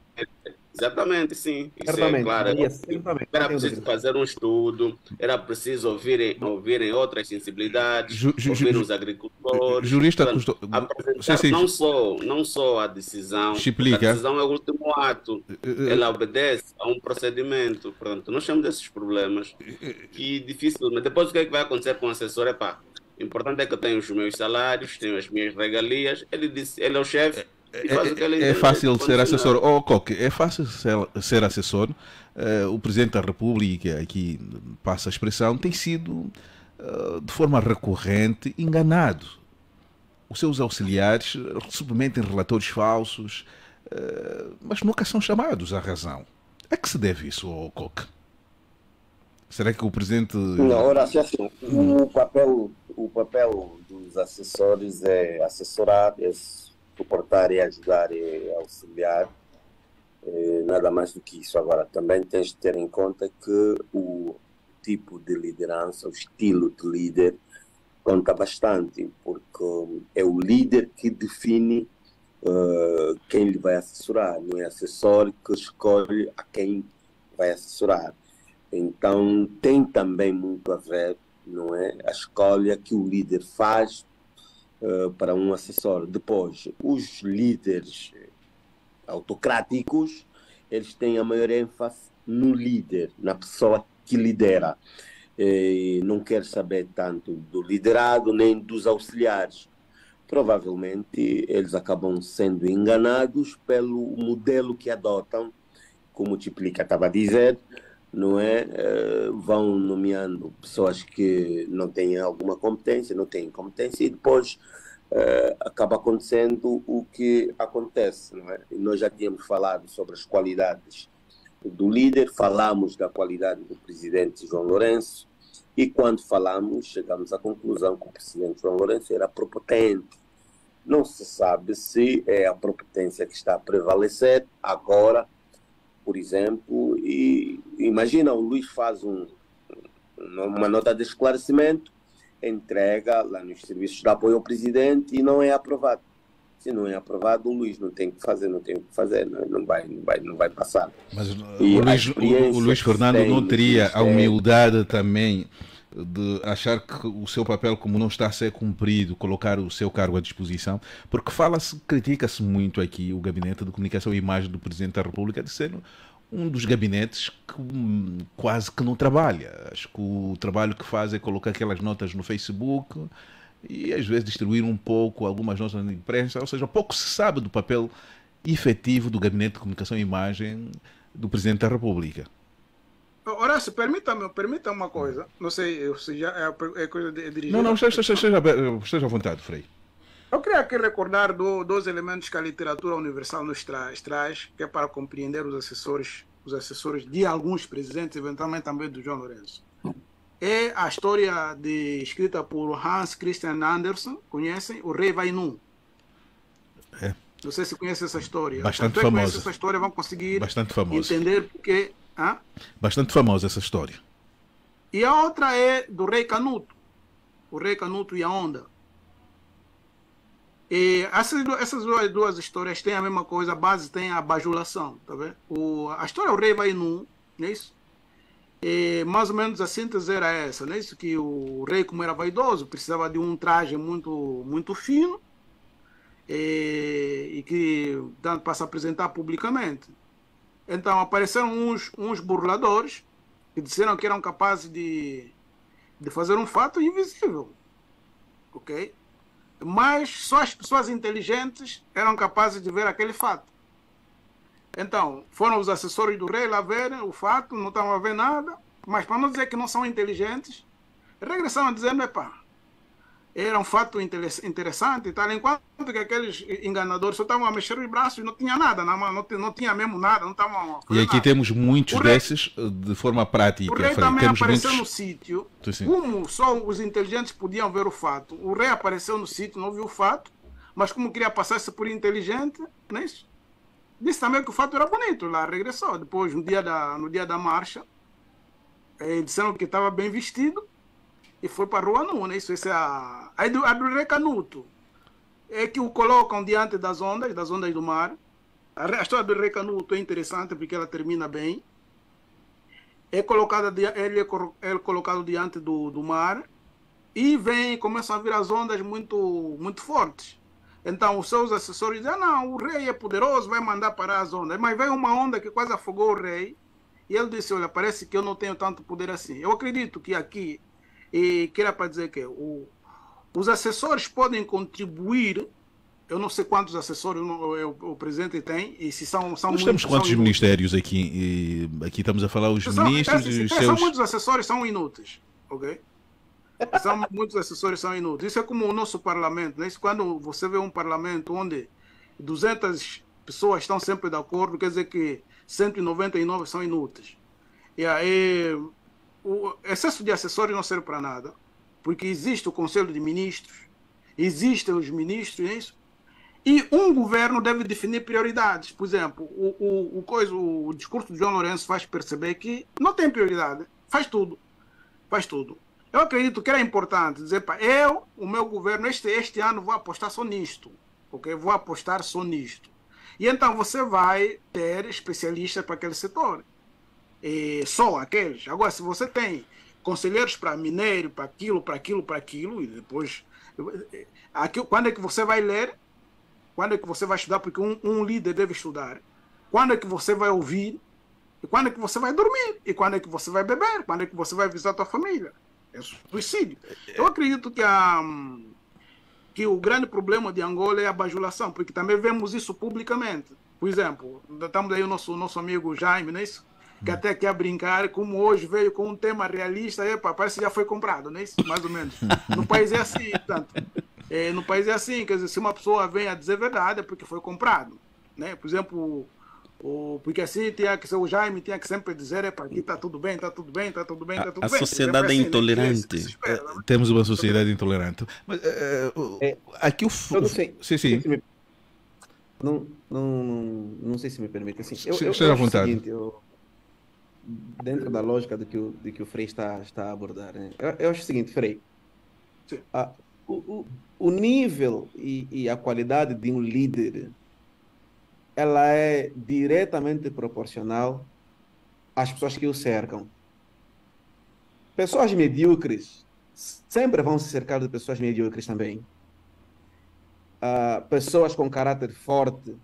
D: Exatamente, sim. Isso é
G: Certamente.
D: claro.
G: Certamente.
D: Era preciso fazer um estudo, era preciso ouvirem outras sensibilidades, ouvir os agricultores,
A: Jurista
D: portanto, apresentar não só a decisão, a decisão é o último ato, ela obedece a um procedimento. Portanto, nós temos esses problemas que dificilmente. Depois o que é que vai acontecer com o assessor? Epá, o importante é que eu tenho os meus salários, tenho as minhas regalias. Ele disse, ele é o chefe.
A: É fácil ser assessor. Coque, é fácil ser assessor. O Presidente da República, aqui passa a expressão, tem sido de forma recorrente enganado. Os seus auxiliares submetem relatórios falsos, mas nunca são chamados à razão. A que se deve isso, Coque? Será que o Presidente...
E: Não, ora, assim, o papel dos assessores é assessorar, é suportar e ajudar e auxiliar, nada mais do que isso. Agora, também tens de ter em conta que o tipo de liderança, o estilo de líder, conta bastante, porque é o líder que define quem lhe vai assessorar, não é o assessor que escolhe a quem vai assessorar. Então, tem também muito a ver, não é, a escolha que o líder faz para um assessor. Depois, os líderes autocráticos, eles têm a maior ênfase no líder, na pessoa que lidera. Não quer saber tanto do liderado nem dos auxiliares. Provavelmente, eles acabam sendo enganados pelo modelo que adotam, como o Tiplica estava a dizer, não é? Vão nomeando pessoas que não têm alguma competência, não têm competência, e depois acaba acontecendo o que acontece, não é? E nós já tínhamos falado sobre as qualidades do líder, falamos da qualidade do presidente João Lourenço, e quando falamos, chegamos à conclusão que o presidente João Lourenço era prepotente. Não se sabe se é a prepotência que está a prevalecer agora, por exemplo, e imagina, o Luís faz uma nota de esclarecimento, entrega lá nos serviços de apoio ao presidente e não é aprovado. Se não é aprovado, o Luís não tem o que fazer, não vai passar.
A: Mas o Luís Fernando não teria a humildade também de achar que o seu papel, como não está a ser cumprido, colocar o seu cargo à disposição, porque critica-se muito aqui o Gabinete de Comunicação e Imagem do Presidente da República de ser um dos gabinetes que quase que não trabalha. Acho que o trabalho que faz é colocar aquelas notas no Facebook e às vezes distribuir um pouco algumas notas na imprensa, ou seja, pouco se sabe do papel efetivo do Gabinete de Comunicação e Imagem do Presidente da República.
C: Horácio, permita-me uma coisa. Não sei se já é coisa de dirigir.
A: Não, esteja à vontade, Frei.
C: Eu queria aqui recordar dois elementos que a literatura universal nos traz, que é para compreender os assessores de alguns presidentes, eventualmente também do João Lourenço. É a história escrita por Hans Christian Andersen, conhecem? O Rei Vai Nu. Não sei se conhece essa história.
A: Bastante famosa.
C: Conhece essa história, vão conseguir entender porque...
A: Bastante famosa essa história.
C: E a outra é do Rei Canuto. O Rei Canuto e a Onda. E essas duas histórias têm a mesma coisa, a base tem a bajulação, tá vendo? A história do Rei Vai Nu, não é isso? E mais ou menos a síntese era essa, não é isso? Que o rei, como era vaidoso, precisava de um traje muito, muito fino e que dando para se apresentar publicamente. Então apareceram uns burladores que disseram que eram capazes de fazer um fato invisível, ok? Mas só as pessoas inteligentes eram capazes de ver aquele fato. Então, foram os assessores do rei lá verem o fato, não estavam a ver nada, mas para não dizer que não são inteligentes, regressaram dizendo, era um fato interessante e tal, enquanto que aqueles enganadores só estavam a mexer os braços, não tinha nada, não tinha mesmo nada, não estavam a fazer
A: E aqui
C: nada.
A: Temos muitos desses de forma prática.
C: O rei também
A: temos
C: apareceu
A: muitos...
C: no sítio,
A: Sim.
C: como só os inteligentes podiam ver o fato. O rei apareceu no sítio, não viu o fato, mas como queria passar-se por inteligente, não é isso? Disse também que o fato era bonito, lá regressou. Depois, no dia da marcha, disseram que estava bem vestido e foi para a rua nua, né? Isso é a do Rei Canuto. É que o colocam diante das ondas do mar, A história do Rei Canuto é interessante porque ela termina bem. Ele é colocado diante do mar e começam a vir as ondas muito fortes. Então os seus assessores dizem, não, o rei é poderoso, vai mandar parar as ondas. Mas veio uma onda que quase afogou o rei e ele disse, olha, parece que eu não tenho tanto poder assim. Eu acredito que aqui, que era para dizer que os assessores podem contribuir. Eu não sei quantos assessores o presidente tem e se são
A: Nós
C: muitos,
A: temos quantos
C: são
A: ministérios aqui? E aqui estamos a falar os ministros e os
C: são
A: seus...
C: muitos assessores, são inúteis, ok? Muitos assessores são inúteis. Isso é como o nosso parlamento, né? Isso, quando você vê um parlamento onde 200 pessoas estão sempre de acordo, quer dizer que 199 são inúteis. E aí, o excesso de assessores não serve para nada, porque existe o Conselho de Ministros, existem os ministros, é isso? E um governo deve definir prioridades. Por exemplo, o discurso de João Lourenço faz perceber que não tem prioridade. Faz tudo. Faz tudo. Eu acredito que era importante dizer, o meu governo, este ano vou apostar só nisto. Okay? Vou apostar só nisto. E então você vai ter especialistas para aquele setor. E só aqueles. Agora, se você tem conselheiros para minério, para aquilo, e depois... Quando é que você vai ler? Quando é que você vai estudar? Porque um líder deve estudar. Quando é que você vai ouvir? E quando é que você vai dormir? E quando é que você vai beber? Quando é que você vai visitar a tua família? É suicídio. Eu acredito que o grande problema de Angola é a bajulação, porque também vemos isso publicamente. Por exemplo, estamos aí o nosso amigo Jaime, não é isso? Que até quer brincar, como hoje veio com um tema realista, parece que já foi comprado, não é isso? Mais ou menos. No país é assim, portanto. No país é assim, quer dizer, se uma pessoa vem a dizer verdade é porque foi comprado, né? Por exemplo, porque assim tinha que ser o Jaime, tinha que sempre dizer, aqui está tudo bem, está tudo bem, está tudo bem, está tudo
F: a
C: bem.
F: Sociedade é
C: assim,
F: intolerante.
C: Né? Espera, né?
A: Temos uma sociedade intolerante. Mas aqui o... Sim.
G: Não sei se me permite. Assim,
A: Esteja à vontade.
G: Seguinte, dentro da lógica do que o Frei está a abordar, né? Eu acho o seguinte, Frei. O nível e a qualidade de um líder, ela é diretamente proporcional às pessoas que o cercam. Pessoas medíocres sempre vão se cercar de pessoas medíocres também. Pessoas com caráter forte,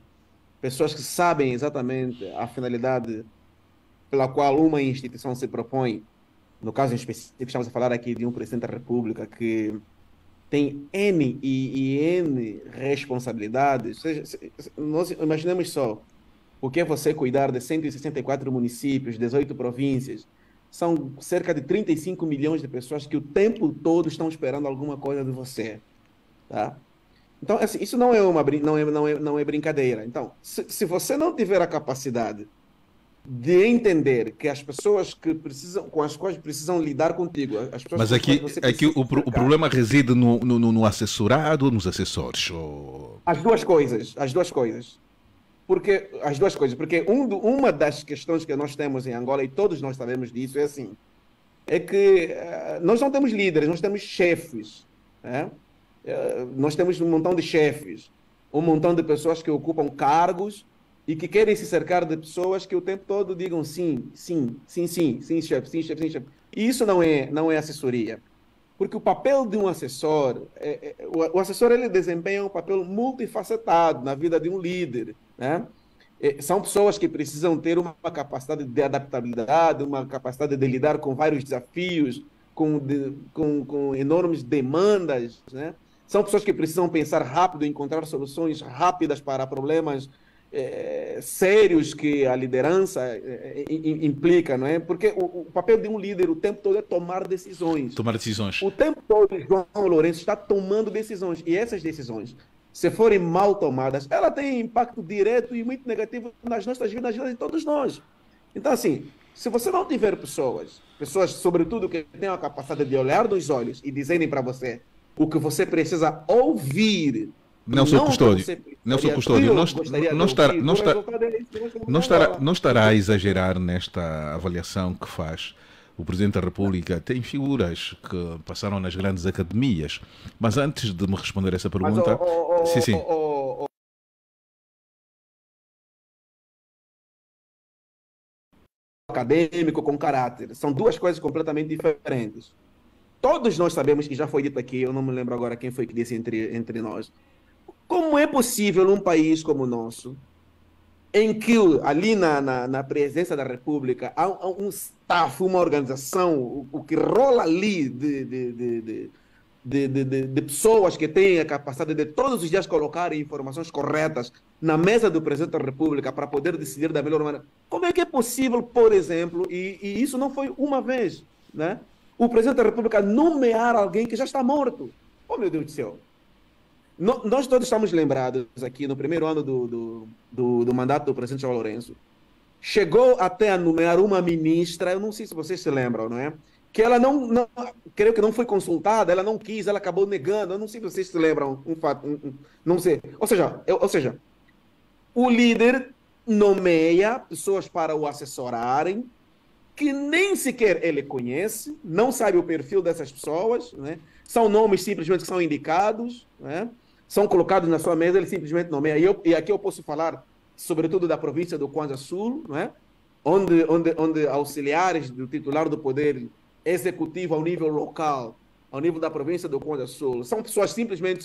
G: pessoas que sabem exatamente a finalidade pela qual uma instituição se propõe. No caso em específico, estamos a falar aqui de um presidente da República que tem N e N responsabilidades. Nós imaginemos só o que é você cuidar de 164 municípios, 18 províncias. São cerca de 35 milhões de pessoas que o tempo todo estão esperando alguma coisa de você. Tá? Então, assim, isso não é brincadeira. Então, se você não tiver a capacidade de entender que as pessoas com as quais precisam lidar contigo, as pessoas
A: mas aqui o problema reside no assessorado ou nos assessores? Ou...
G: As duas coisas. Porque uma das questões que nós temos em Angola, e todos nós sabemos disso, é assim, é que nós não temos líderes, nós temos chefes, né? Nós temos um montão de chefes, um montão de pessoas que ocupam cargos e que querem se cercar de pessoas que o tempo todo digam sim, chefe. E isso não é assessoria. Porque o papel de um assessor, o assessor ele desempenha um papel multifacetado na vida de um líder, né? São pessoas que precisam ter uma capacidade de adaptabilidade, uma capacidade de lidar com vários desafios, com enormes demandas, né? São pessoas que precisam pensar rápido, encontrar soluções rápidas para problemas sérios que a liderança implica, não é? Porque o papel de um líder o tempo todo é tomar decisões. O tempo todo João Lourenço está tomando decisões. E essas decisões, se forem mal tomadas, ela tem impacto direto e muito negativo nas nossas vidas, nas vidas de todos nós. Então, assim, se você não tiver pessoas, sobretudo, que tenham a capacidade de olhar nos olhos e dizerem para você o que você precisa ouvir.
A: Nelson Custódio, não estará a exagerar nesta avaliação que faz. O Presidente da República tem figuras que passaram nas grandes academias. Mas antes de me responder essa pergunta...
G: Mas,
A: sim.
G: acadêmico com caráter. São duas coisas completamente diferentes. Todos nós sabemos, e já foi dito aqui, eu não me lembro agora quem foi que disse entre nós, como é possível num país como o nosso, em que ali na presidência da República há um staff, uma organização, o que rola ali de pessoas que têm a capacidade de todos os dias colocar informações corretas na mesa do presidente da República para poder decidir da melhor maneira. Como é que é possível, por exemplo, e isso não foi uma vez, né? O presidente da República nomear alguém que já está morto? Oh, meu Deus do céu! Nós todos estamos lembrados aqui no primeiro ano do mandato do presidente João Lourenço. Chegou até a nomear uma ministra, eu não sei se vocês se lembram, não é? Que ela não creio que não foi consultada, ela não quis, ela acabou negando, eu não sei se vocês se lembram, um fato, não sei. Ou seja, o líder nomeia pessoas para o assessorarem, que nem sequer ele conhece, não sabe o perfil dessas pessoas, né? São nomes simplesmente que são indicados, né? São colocados na sua mesa, ele simplesmente nomeia. E aqui eu posso falar, sobretudo, da província do Kwanza Sul, né? onde auxiliares do titular do poder executivo ao nível local, ao nível da província do Kwanza Sul, são pessoas simplesmente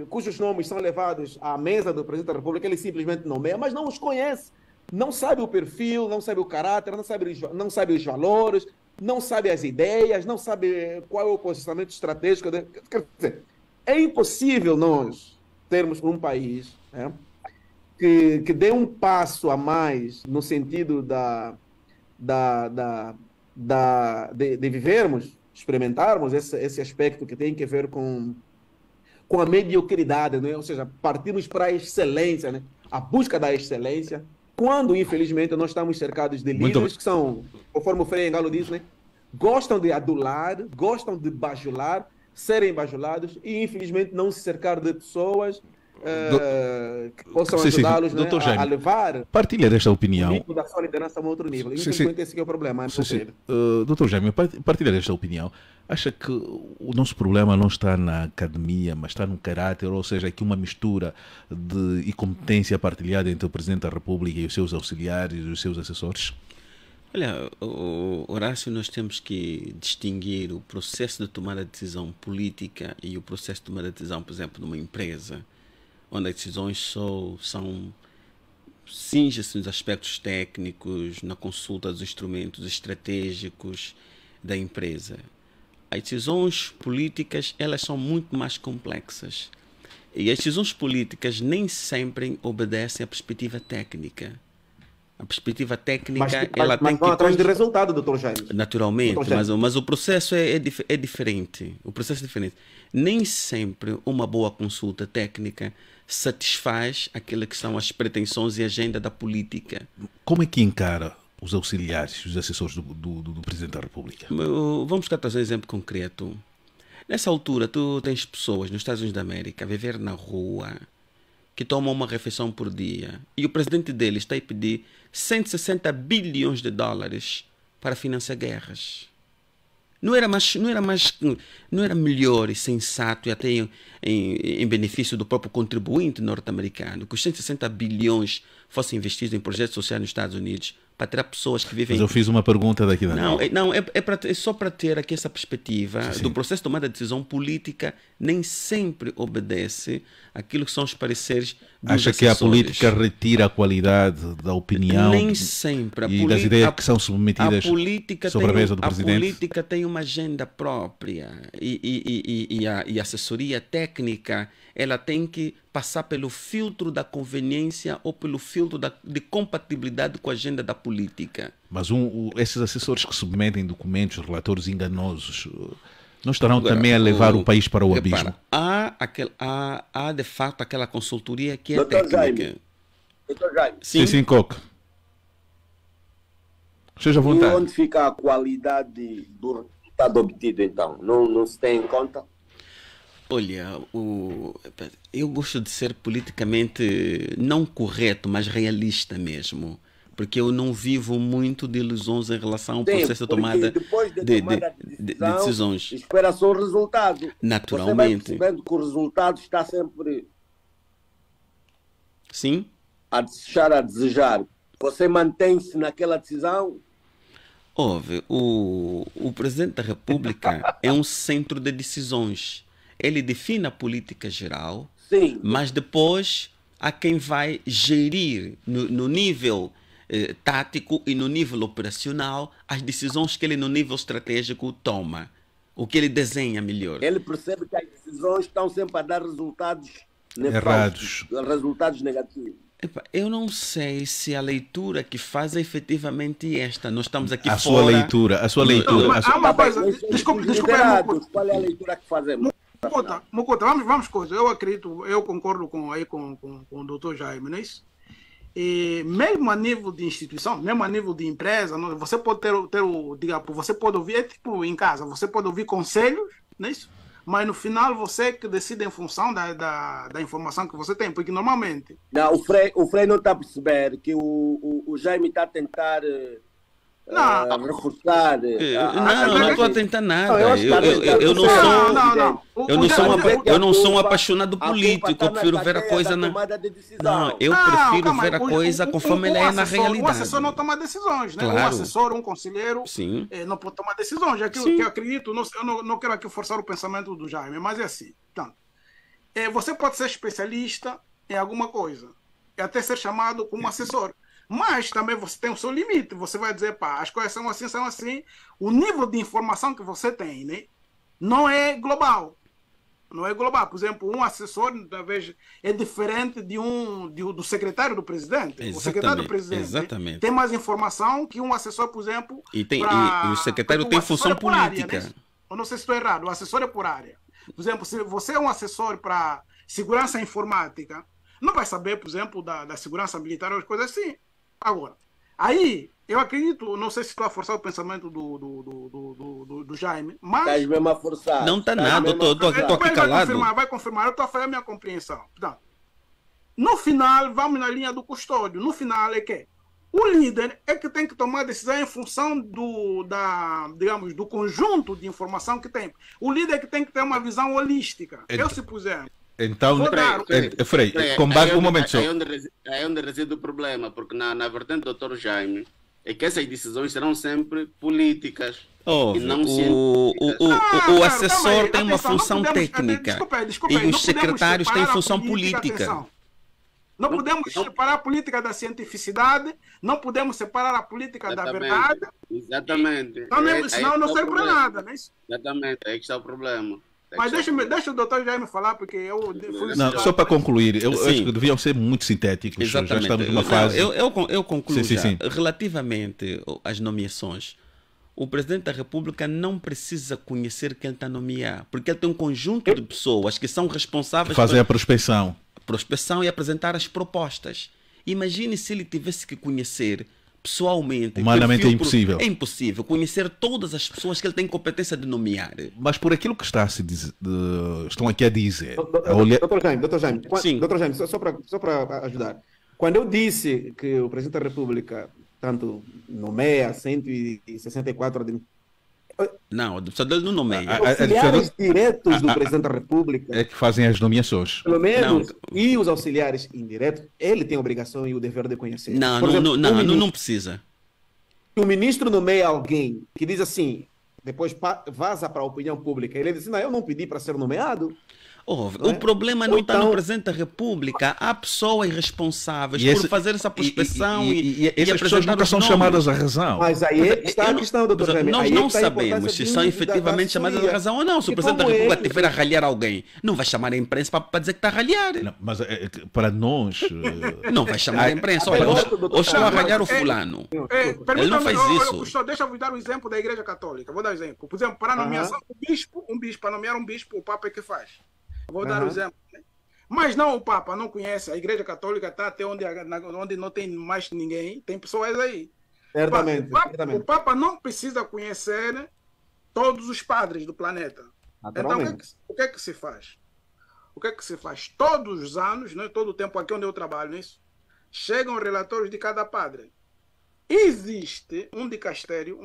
G: cujos nomes são levados à mesa do presidente da República, ele simplesmente nomeia, mas não os conhece. Não sabe o perfil, não sabe o caráter, não sabe os valores, não sabe as ideias, não sabe qual é o posicionamento estratégico. Quer dizer, é impossível nós termos um país, né, que dê um passo a mais no sentido de vivermos, experimentarmos esse aspecto que tem que ver com a mediocridade, né? Ou seja, partirmos para a excelência, né? A busca da excelência, quando, infelizmente, nós estamos cercados de líderes que são, conforme o Frei Engalo diz, né? Gostam de adular, gostam de bajular, serem bajulados e, infelizmente, não se cercar de pessoas que possam ajudá-los, né, a levar
A: partilhar esta opinião.
G: O nível da sua liderança a um outro nível. Infelizmente, esse é o problema.
A: Doutor Jaime, partilhar esta opinião. Acha que o nosso problema não está na academia, mas está no caráter, ou seja, aqui uma mistura e competência partilhada entre o Presidente da República e os seus auxiliares e os seus assessores?
F: Olha, Horácio, nós temos que distinguir o processo de tomar a decisão política e o processo de tomar a decisão, por exemplo, numa empresa, onde as decisões cingem-se nos aspectos técnicos, na consulta dos instrumentos estratégicos da empresa. As decisões políticas, elas são muito mais complexas. E as decisões políticas nem sempre obedecem à perspectiva técnica. A perspectiva técnica, ela tem que...
G: Mas atrás de resultado, doutor Jaime.
F: Naturalmente, mas o processo é diferente. O processo é diferente. Nem sempre uma boa consulta técnica satisfaz aquilo que são as pretensões e a agenda da política.
A: Como é que encara os auxiliares, os assessores do Presidente da República?
F: Vamos cá trazer um exemplo concreto. Nessa altura, tu tens pessoas nos Estados Unidos da América a viver na rua, que tomam uma refeição por dia, e o presidente deles está a pedir 160 bilhões de dólares para financiar guerras. Não era melhor e sensato e até em benefício do próprio contribuinte norte-americano que os 160 bilhões fossem investidos em projetos sociais nos Estados Unidos para ter pessoas que vivem...
A: Mas eu fiz uma pergunta daqui.
F: É só para ter aqui essa perspectiva do processo de tomada de decisão política nem sempre obedece àquilo que são os pareceres dos
A: Acha
F: assessores.
A: Que a política retira a qualidade da opinião
F: nem sempre.
A: E das ideias que são submetidas sobre a mesa do Presidente?
F: A política tem uma agenda própria e a assessoria técnica ela tem que passar pelo filtro da conveniência ou pelo filtro de compatibilidade com a agenda da política.
A: Mas esses assessores que submetem documentos, relatórios enganosos, não estarão também a levar o país para o abismo?
F: Há de fato aquela consultoria que é
E: Doutor
F: técnica.
E: Doutor Jaime.
A: Sim, Coca. Esteja à vontade.
E: E onde fica a qualidade do resultado obtido, então? Não se tem em conta?
F: Olha, eu gosto de ser politicamente não correto, mas realista mesmo. Porque eu não vivo muito de ilusões em relação ao processo de tomada de decisões.
E: Espera só o resultado.
F: Naturalmente.
E: Você vai percebendo que o resultado está sempre
F: Sim?
E: a deixar a desejar. Você mantém-se naquela decisão?
F: O Presidente da República é um centro de decisões. Ele define a política geral,
E: Sim.
F: mas depois há quem vai gerir no nível tático e no nível operacional as decisões que ele no nível estratégico toma, o que ele desenha melhor.
E: Ele percebe que as decisões estão sempre a dar resultados
A: errados,
E: resultados negativos.
F: Eu não sei se a leitura que faz é efetivamente esta. Nós estamos aqui
A: a
F: fora.
A: A sua leitura.
C: Há uma coisa, desculpa,
E: qual é a leitura que fazemos?
C: Mucuta, vamos coisa. Eu acredito, eu concordo com o doutor Jaime, não é isso? E mesmo a nível de instituição, mesmo a nível de empresa, você pode você pode ouvir, é tipo em casa, você pode ouvir conselhos, não é isso? Mas no final você que decide em função da informação que você tem, porque normalmente...
E: Não, o Frei não está a perceber que o Jaime está a tentar reforçar...
F: não estou a tentar nada. Eu não sou um apaixonado político, eu prefiro ver a coisa na... Não, eu prefiro ver a coisa conforme ela é na realidade.
C: O assessor não toma decisões, né?
F: Claro.
C: O assessor, um conselheiro,
F: Sim.
C: Não pode tomar decisões. É aquilo que eu acredito, eu não quero aqui forçar o pensamento do Jaime, mas é assim. Portanto, você pode ser especialista em alguma coisa, e até ser chamado como assessor. Mas também você tem o seu limite. Você vai dizer, pá, as coisas são assim. O nível de informação que você tem, né, não é global. Não é global. Por exemplo, um assessor, talvez, é diferente do secretário do presidente.
F: Exatamente,
C: o secretário do presidente tem mais informação que um assessor, por exemplo...
F: E o secretário tem função política.
C: Área, né? Eu não sei se estou errado. O assessor é por área. Por exemplo, se você é um assessor para segurança informática, não vai saber, por exemplo, da segurança militar ou coisas assim. Agora, aí, eu acredito, não sei se estou a forçar o pensamento do Jaime, mas...
E: Estás mesmo a forçar.
F: Não está nada, estou aqui calado.
C: Vai confirmar, eu estou a fazer a minha compreensão. Portanto, no final, vamos na linha do custódio. No final é que o líder é que tem que tomar decisão em função do conjunto de informação que tem. O líder é que tem que ter uma visão holística. Eu, se puser...
A: Então, Frei, com base... Um momento só.
D: É onde reside o problema, porque na vertente do Dr. Jaime, é que essas decisões serão sempre políticas. E não
F: o assessor tem uma função técnica e os secretários têm função política.
C: Não podemos separar a política da cientificidade, não podemos separar a política da verdade.
D: Exatamente.
C: Senão não serve para nada, não é isso?
D: Exatamente, aí que está o problema.
C: Mas deixa o doutor Jaime falar, porque eu...
A: Não, só para concluir, eu acho que deviam ser muito sintéticos.
F: Exatamente.
A: Já estamos numa fase...
F: Eu concluo
A: sim.
F: Relativamente às nomeações, o Presidente da República não precisa conhecer quem está a nomear, porque ele tem um conjunto de pessoas que são responsáveis...
A: Fazer a prospecção.
F: Prospecção e apresentar as propostas. Imagine se ele tivesse que conhecer... pessoalmente.
A: Humanamente é impossível.
F: É impossível conhecer todas as pessoas que ele tem competência de nomear.
A: Mas por aquilo que estão aqui a dizer...
G: Doutor Jaime, só para ajudar. Quando eu disse que o Presidente da República tanto nomeia 164...
F: Não, só dele não nomeia.
G: Auxiliares diretos do Presidente da República...
A: É que fazem as nomeações.
G: Pelo menos, e os auxiliares indiretos, ele tem a obrigação e o dever de conhecer.
F: Não precisa.
G: Se o ministro nomeia alguém que diz assim, depois vaza para a opinião pública, ele diz, não, eu não pedi para ser nomeado...
F: O problema não está no Presidente da República. Há pessoas responsáveis por fazer essa prospecção
A: e essas pessoas nunca são chamadas à razão.
G: Mas aí está a questão, doutor Jaime.
F: Nós não sabemos se são efetivamente chamadas à razão ou não. Se o Presidente da República estiver a ralhar alguém, não vai chamar a imprensa para dizer que está a ralhar.
A: Não, mas para nós...
F: Não vai chamar a imprensa. Olha, ou estou a ralhar o fulano. Ele não faz isso.
C: Deixa eu dar o exemplo da Igreja Católica. Vou dar um exemplo. Por exemplo, para a nomeação do bispo, para nomear um bispo, o Papa é que faz. Vou dar um exemplo. Né? Mas não, o Papa não conhece. A Igreja Católica está até onde não tem mais ninguém. Tem pessoas aí.
G: Certamente.
C: O Papa não precisa conhecer todos os padres do planeta. Então, o que é que se faz? O que é que se faz? Todos os anos, né, todo o tempo aqui onde eu trabalho nisso, chegam relatórios de cada padre. Existe um dicastério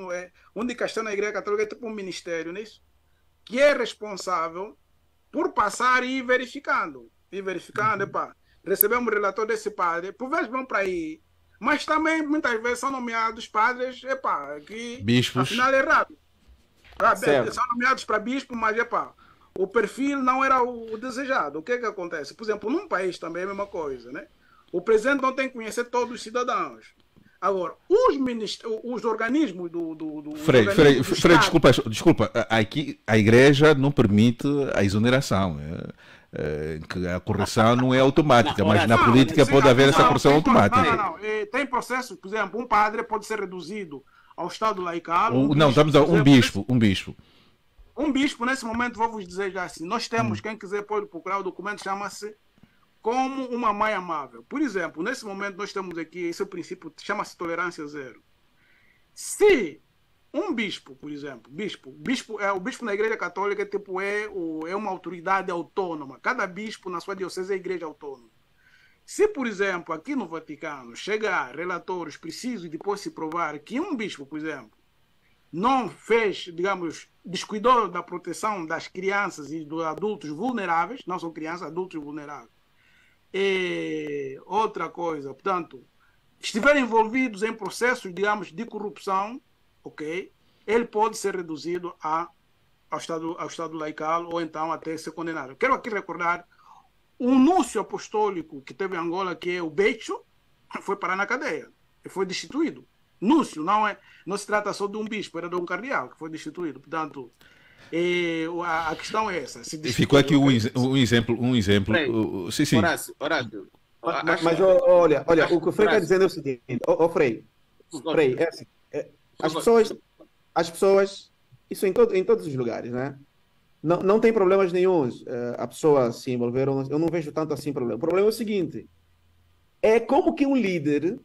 C: na Igreja Católica, é tipo um ministério nisso, que é responsável por passar e ir verificando. Recebemos o relatório desse padre, por vezes vão para aí Mas também, muitas vezes, são nomeados padres, que
A: Bispos.
C: afinal é errado.
G: Certo.
C: São nomeados para bispo, mas, o perfil não era o desejado. O que é que acontece? Por exemplo, num país também é a mesma coisa, né? O presidente não tem que conhecer todos os cidadãos. Agora, os organismos do
A: Frei,
C: Estado,
A: desculpa. Aqui a igreja não permite a exoneração. Que a correção não é automática, mas na política pode haver essa correção automática.
C: Não. Tem processos, por exemplo, um padre pode ser reduzido ao estado laical.
A: Não, estamos a um bispo.
C: Um bispo, nesse momento, vou vos dizer já assim, nós temos, quem quiser pode procurar, o documento chama-se Como uma Mãe Amável. Por exemplo, nesse momento nós temos aqui, esse princípio chama-se tolerância zero. Se um bispo, por exemplo, o bispo na Igreja Católica é uma autoridade autônoma. Cada bispo na sua diocese é igreja autônoma. Se, por exemplo, aqui no Vaticano chegar relatórios precisos e depois se provar que um bispo, por exemplo, não fez, digamos, descuidou da proteção das crianças e dos adultos vulneráveis, não são crianças, adultos vulneráveis. E outra coisa, portanto, estiverem envolvidos em processos, digamos, de corrupção, ok, ele pode ser reduzido ao estado laical ou então até ser condenado. Quero aqui recordar um núncio apostólico que teve em Angola, que é o Becho, foi parar na cadeia e foi destituído. Núncio, não se trata só de um bispo, era de um cardeal que foi destituído. Portanto, a questão é essa.
A: Ficou aqui um exemplo. Sim.
D: Horácio.
G: Mas olha, o que o Frei está dizendo é o seguinte, Frei, é assim, as pessoas, isso em todos os lugares, né? Não tem problemas nenhums a pessoa se envolver, eu não vejo tanto assim problema. O problema é o seguinte, é como que um líder,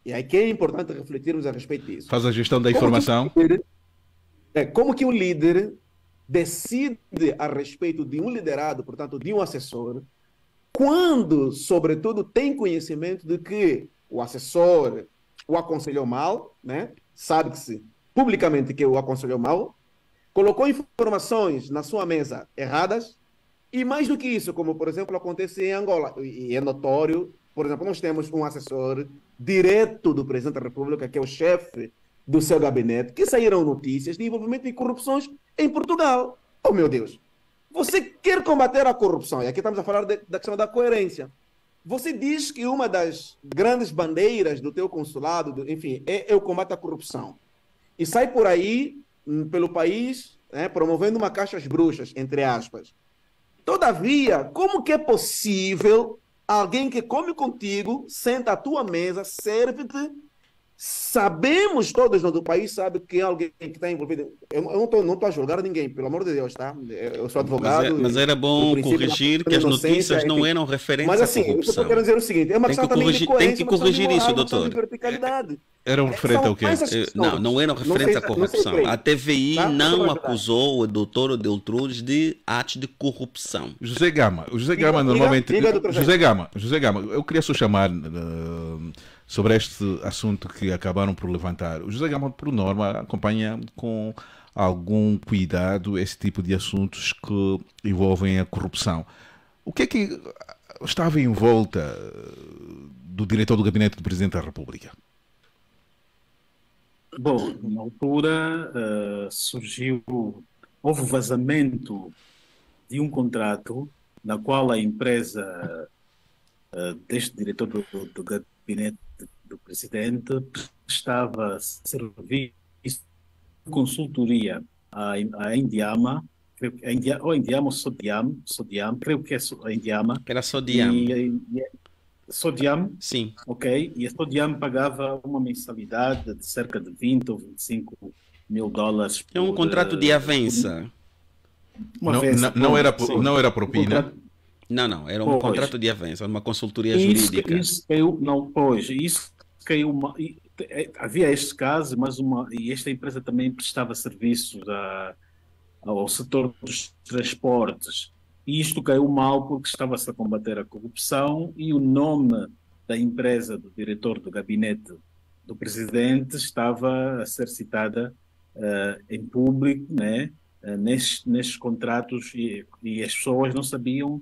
G: e aqui é importante refletirmos a respeito disso.
A: Faz a gestão da informação.
G: Como que um líder decide a respeito de um liderado, portanto, de um assessor, quando, sobretudo, tem conhecimento de que o assessor o aconselhou mal, né? Sabe-se publicamente que o aconselhou mal, colocou informações na sua mesa erradas, e mais do que isso, como, por exemplo, acontece em Angola, e é notório, por exemplo, nós temos um assessor direto do presidente da República, que é o chefe do seu gabinete, que saíram notícias de envolvimento em corrupções em Portugal. Oh, meu Deus! Você quer combater a corrupção, e aqui estamos a falar da questão da coerência. Você diz que uma das grandes bandeiras do teu consulado, enfim, é o combate à corrupção. E sai por aí, pelo país, promovendo uma caça às bruxas, entre aspas. Todavia, como que é possível alguém que come contigo, senta à tua mesa, serve-te? Sabemos, todos do país sabem que alguém que está envolvido. Eu não estou a julgar ninguém, pelo amor de Deus, tá? Eu sou advogado.
F: Mas era bom corrigir que as notícias não eram referentes
G: mas, assim,
F: à corrupção.
G: Mas assim, eu quero dizer o seguinte, é uma questão também de coerência,
F: tem que corrigir isso, doutor.
A: Eram referentes ao quê?
F: Não eram referentes à corrupção. A TVI não acusou o doutor Deltrudes de atos de corrupção.
A: José Gama normalmente... José Gama, eu queria só chamar... sobre este assunto que acabaram por levantar. O José Gama, por norma, acompanha com algum cuidado esse tipo de assuntos que envolvem a corrupção. O que é que estava em volta do diretor do gabinete do Presidente da República?
B: Bom, na altura houve vazamento de um contrato na qual a empresa deste diretor do gabinete do presidente prestava serviço de consultoria à Indiama, ou Indiama ou Sodiam, creio que é a Indiama.
F: Era Sodiam.
B: Sodiam?
F: Sim.
B: Ok, e a Sodiam pagava uma mensalidade de cerca de 20 ou 25 mil dólares.
F: É um contrato de avança.
A: Não era propina.
F: Não, era um contrato de avanço, uma consultoria jurídica.
B: Isso caiu havia este caso, e esta empresa também prestava serviços ao setor dos transportes. E isto caiu mal porque estava-se a combater a corrupção e o nome da empresa do diretor do gabinete do presidente estava a ser citada em público, né, nestes contratos, e as pessoas não sabiam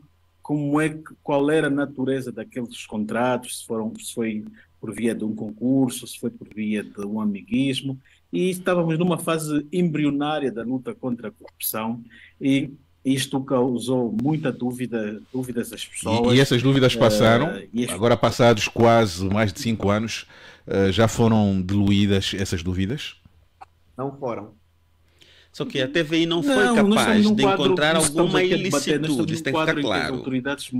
B: qual era a natureza daqueles contratos, se por via de um concurso, se foi por via de um amiguismo, e estávamos numa fase embrionária da luta contra a corrupção, e isto causou muita dúvidas às pessoas.
A: E essas dúvidas passaram,
B: e
A: agora passados quase mais de 5 anos, já foram diluídas essas dúvidas?
G: Não foram.
F: Só que a TVI não foi
B: nós estamos
F: capaz
B: num
F: de
B: quadro
F: encontrar
B: que estamos
F: alguma
B: aqui a debater, nós estamos
F: ilicitude, isso
B: num
F: tem que
B: quadro
F: ficar
B: em que as
F: claro.
B: autoridades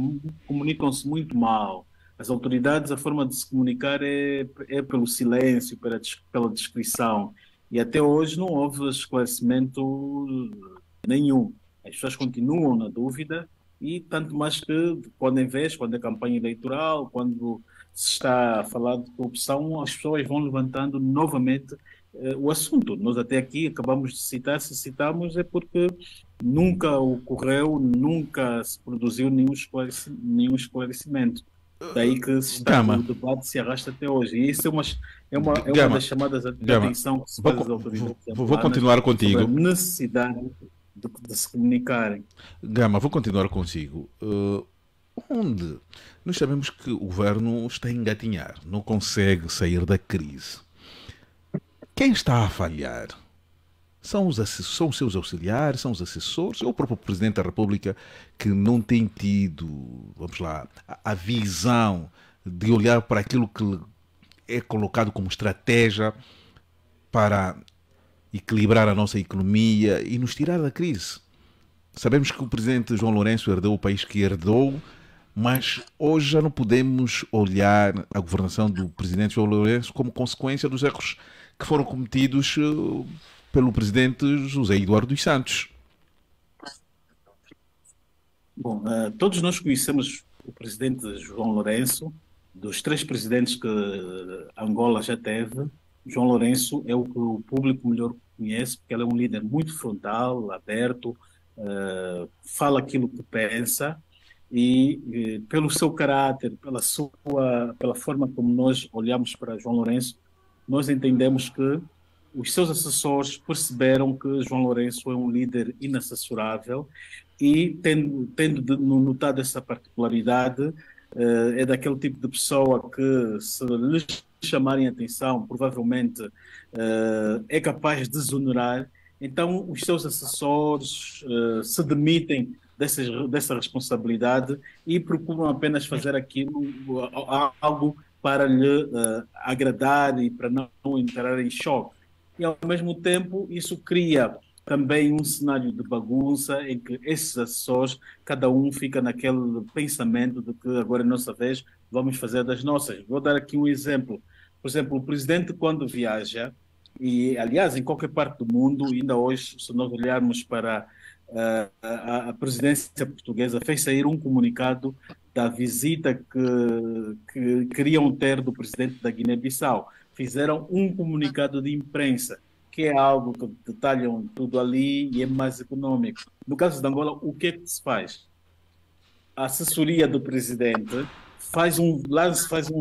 B: comunicam-se muito mal. As autoridades, a forma de se comunicar é pelo silêncio, pela descrição. E até hoje não houve esclarecimento nenhum. As pessoas continuam na dúvida, e tanto mais que quando é campanha eleitoral, quando se está a falar de corrupção, as pessoas vão levantando novamente o assunto. Nós até aqui acabamos de citar, se citamos é porque nunca ocorreu, nunca se produziu nenhum esclarecimento. Daí que o debate se arrasta até hoje. E isso é uma das chamadas de atenção que se faz às autoridades.
A: Vou continuar contigo.
B: A necessidade de se comunicarem.
A: Gama, vou continuar consigo. Onde nós sabemos que o governo está a engatinhar, não consegue sair da crise. Quem está a falhar? São os seus auxiliares, são os assessores, ou o próprio Presidente da República que não tem tido, vamos lá, a visão de olhar para aquilo que é colocado como estratégia para equilibrar a nossa economia e nos tirar da crise. Sabemos que o Presidente João Lourenço herdou o país que herdou, mas hoje já não podemos olhar a governação do Presidente João Lourenço como consequência dos erros que foram cometidos pelo Presidente José Eduardo dos Santos.
B: Bom, todos nós conhecemos o Presidente João Lourenço. Dos 3 presidentes que Angola já teve, João Lourenço é o que o público melhor conhece, porque ele é um líder muito frontal, aberto, fala aquilo que pensa, e pelo seu caráter, pela forma como nós olhamos para João Lourenço, nós entendemos que os seus assessores perceberam que João Lourenço é um líder inassessorável, e tendo notado essa particularidade, é daquele tipo de pessoa que, se lhe chamarem a atenção, provavelmente é capaz de desonerar. Então os seus assessores se demitem dessa responsabilidade e procuram apenas fazer algo para lhe agradar e para não entrar em choque. E, ao mesmo tempo, isso cria também um cenário de bagunça em que esses assessores, cada um fica naquele pensamento de que agora é nossa vez, vamos fazer das nossas. Vou dar aqui um exemplo. Por exemplo, o presidente, quando viaja, e aliás em qualquer parte do mundo, ainda hoje, se nós olharmos para a presidência portuguesa, fez sair um comunicado da visita que queriam ter do presidente da Guiné-Bissau. Fizeram um comunicado de imprensa, que é algo que detalham tudo ali e é mais econômico. No caso de Angola, o que é que se faz? A assessoria do presidente faz um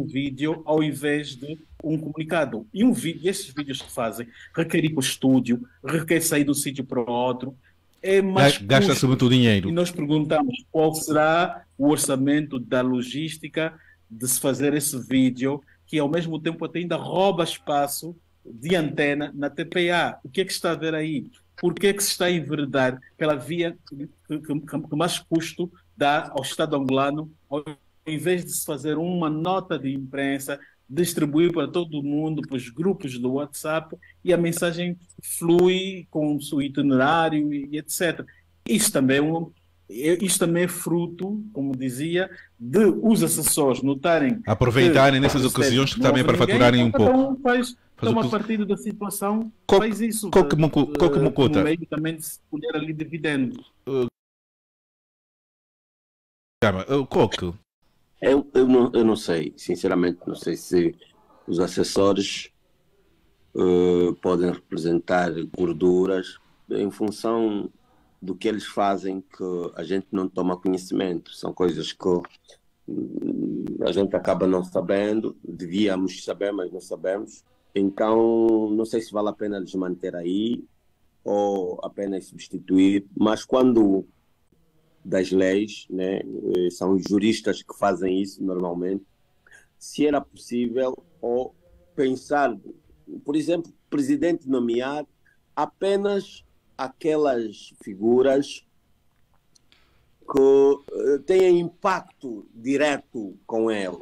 B: vídeo ao invés de um comunicado. E esses vídeos que fazem requer ir para o estúdio, requer sair de um sítio para o outro. É mais
A: gasta-se muito dinheiro.
B: E nós perguntamos qual será o orçamento da logística de se fazer esse vídeo, que ao mesmo tempo até ainda rouba espaço de antena na TPA. O que é que está a ver aí? Por que é que se está a enveredar pela via que mais custo dá ao Estado angolano, ao invés de se fazer uma nota de imprensa, distribuir para todo mundo, para os grupos do WhatsApp, e a mensagem flui com o seu itinerário e etc. Isto também é fruto, como dizia, de os assessores notarem...
A: Aproveitarem nessas ocasiões também para faturarem um pouco.
B: Então faz toma partido da situação, faz isso.
A: Mucota.
B: Meio também de se colher ali dividendo.
A: Coque.
E: Eu não sei, sinceramente, não sei se os assessores podem representar gorduras em função do que eles fazem, que a gente não toma conhecimento. São coisas que a gente acaba não sabendo, devíamos saber, mas não sabemos. Então, não sei se vale a pena lhes manter aí ou apenas substituir, mas quando das leis, né, são os juristas que fazem isso normalmente, se era possível ou pensar, por exemplo, o presidente nomear apenas aquelas figuras que têm impacto direto com ele.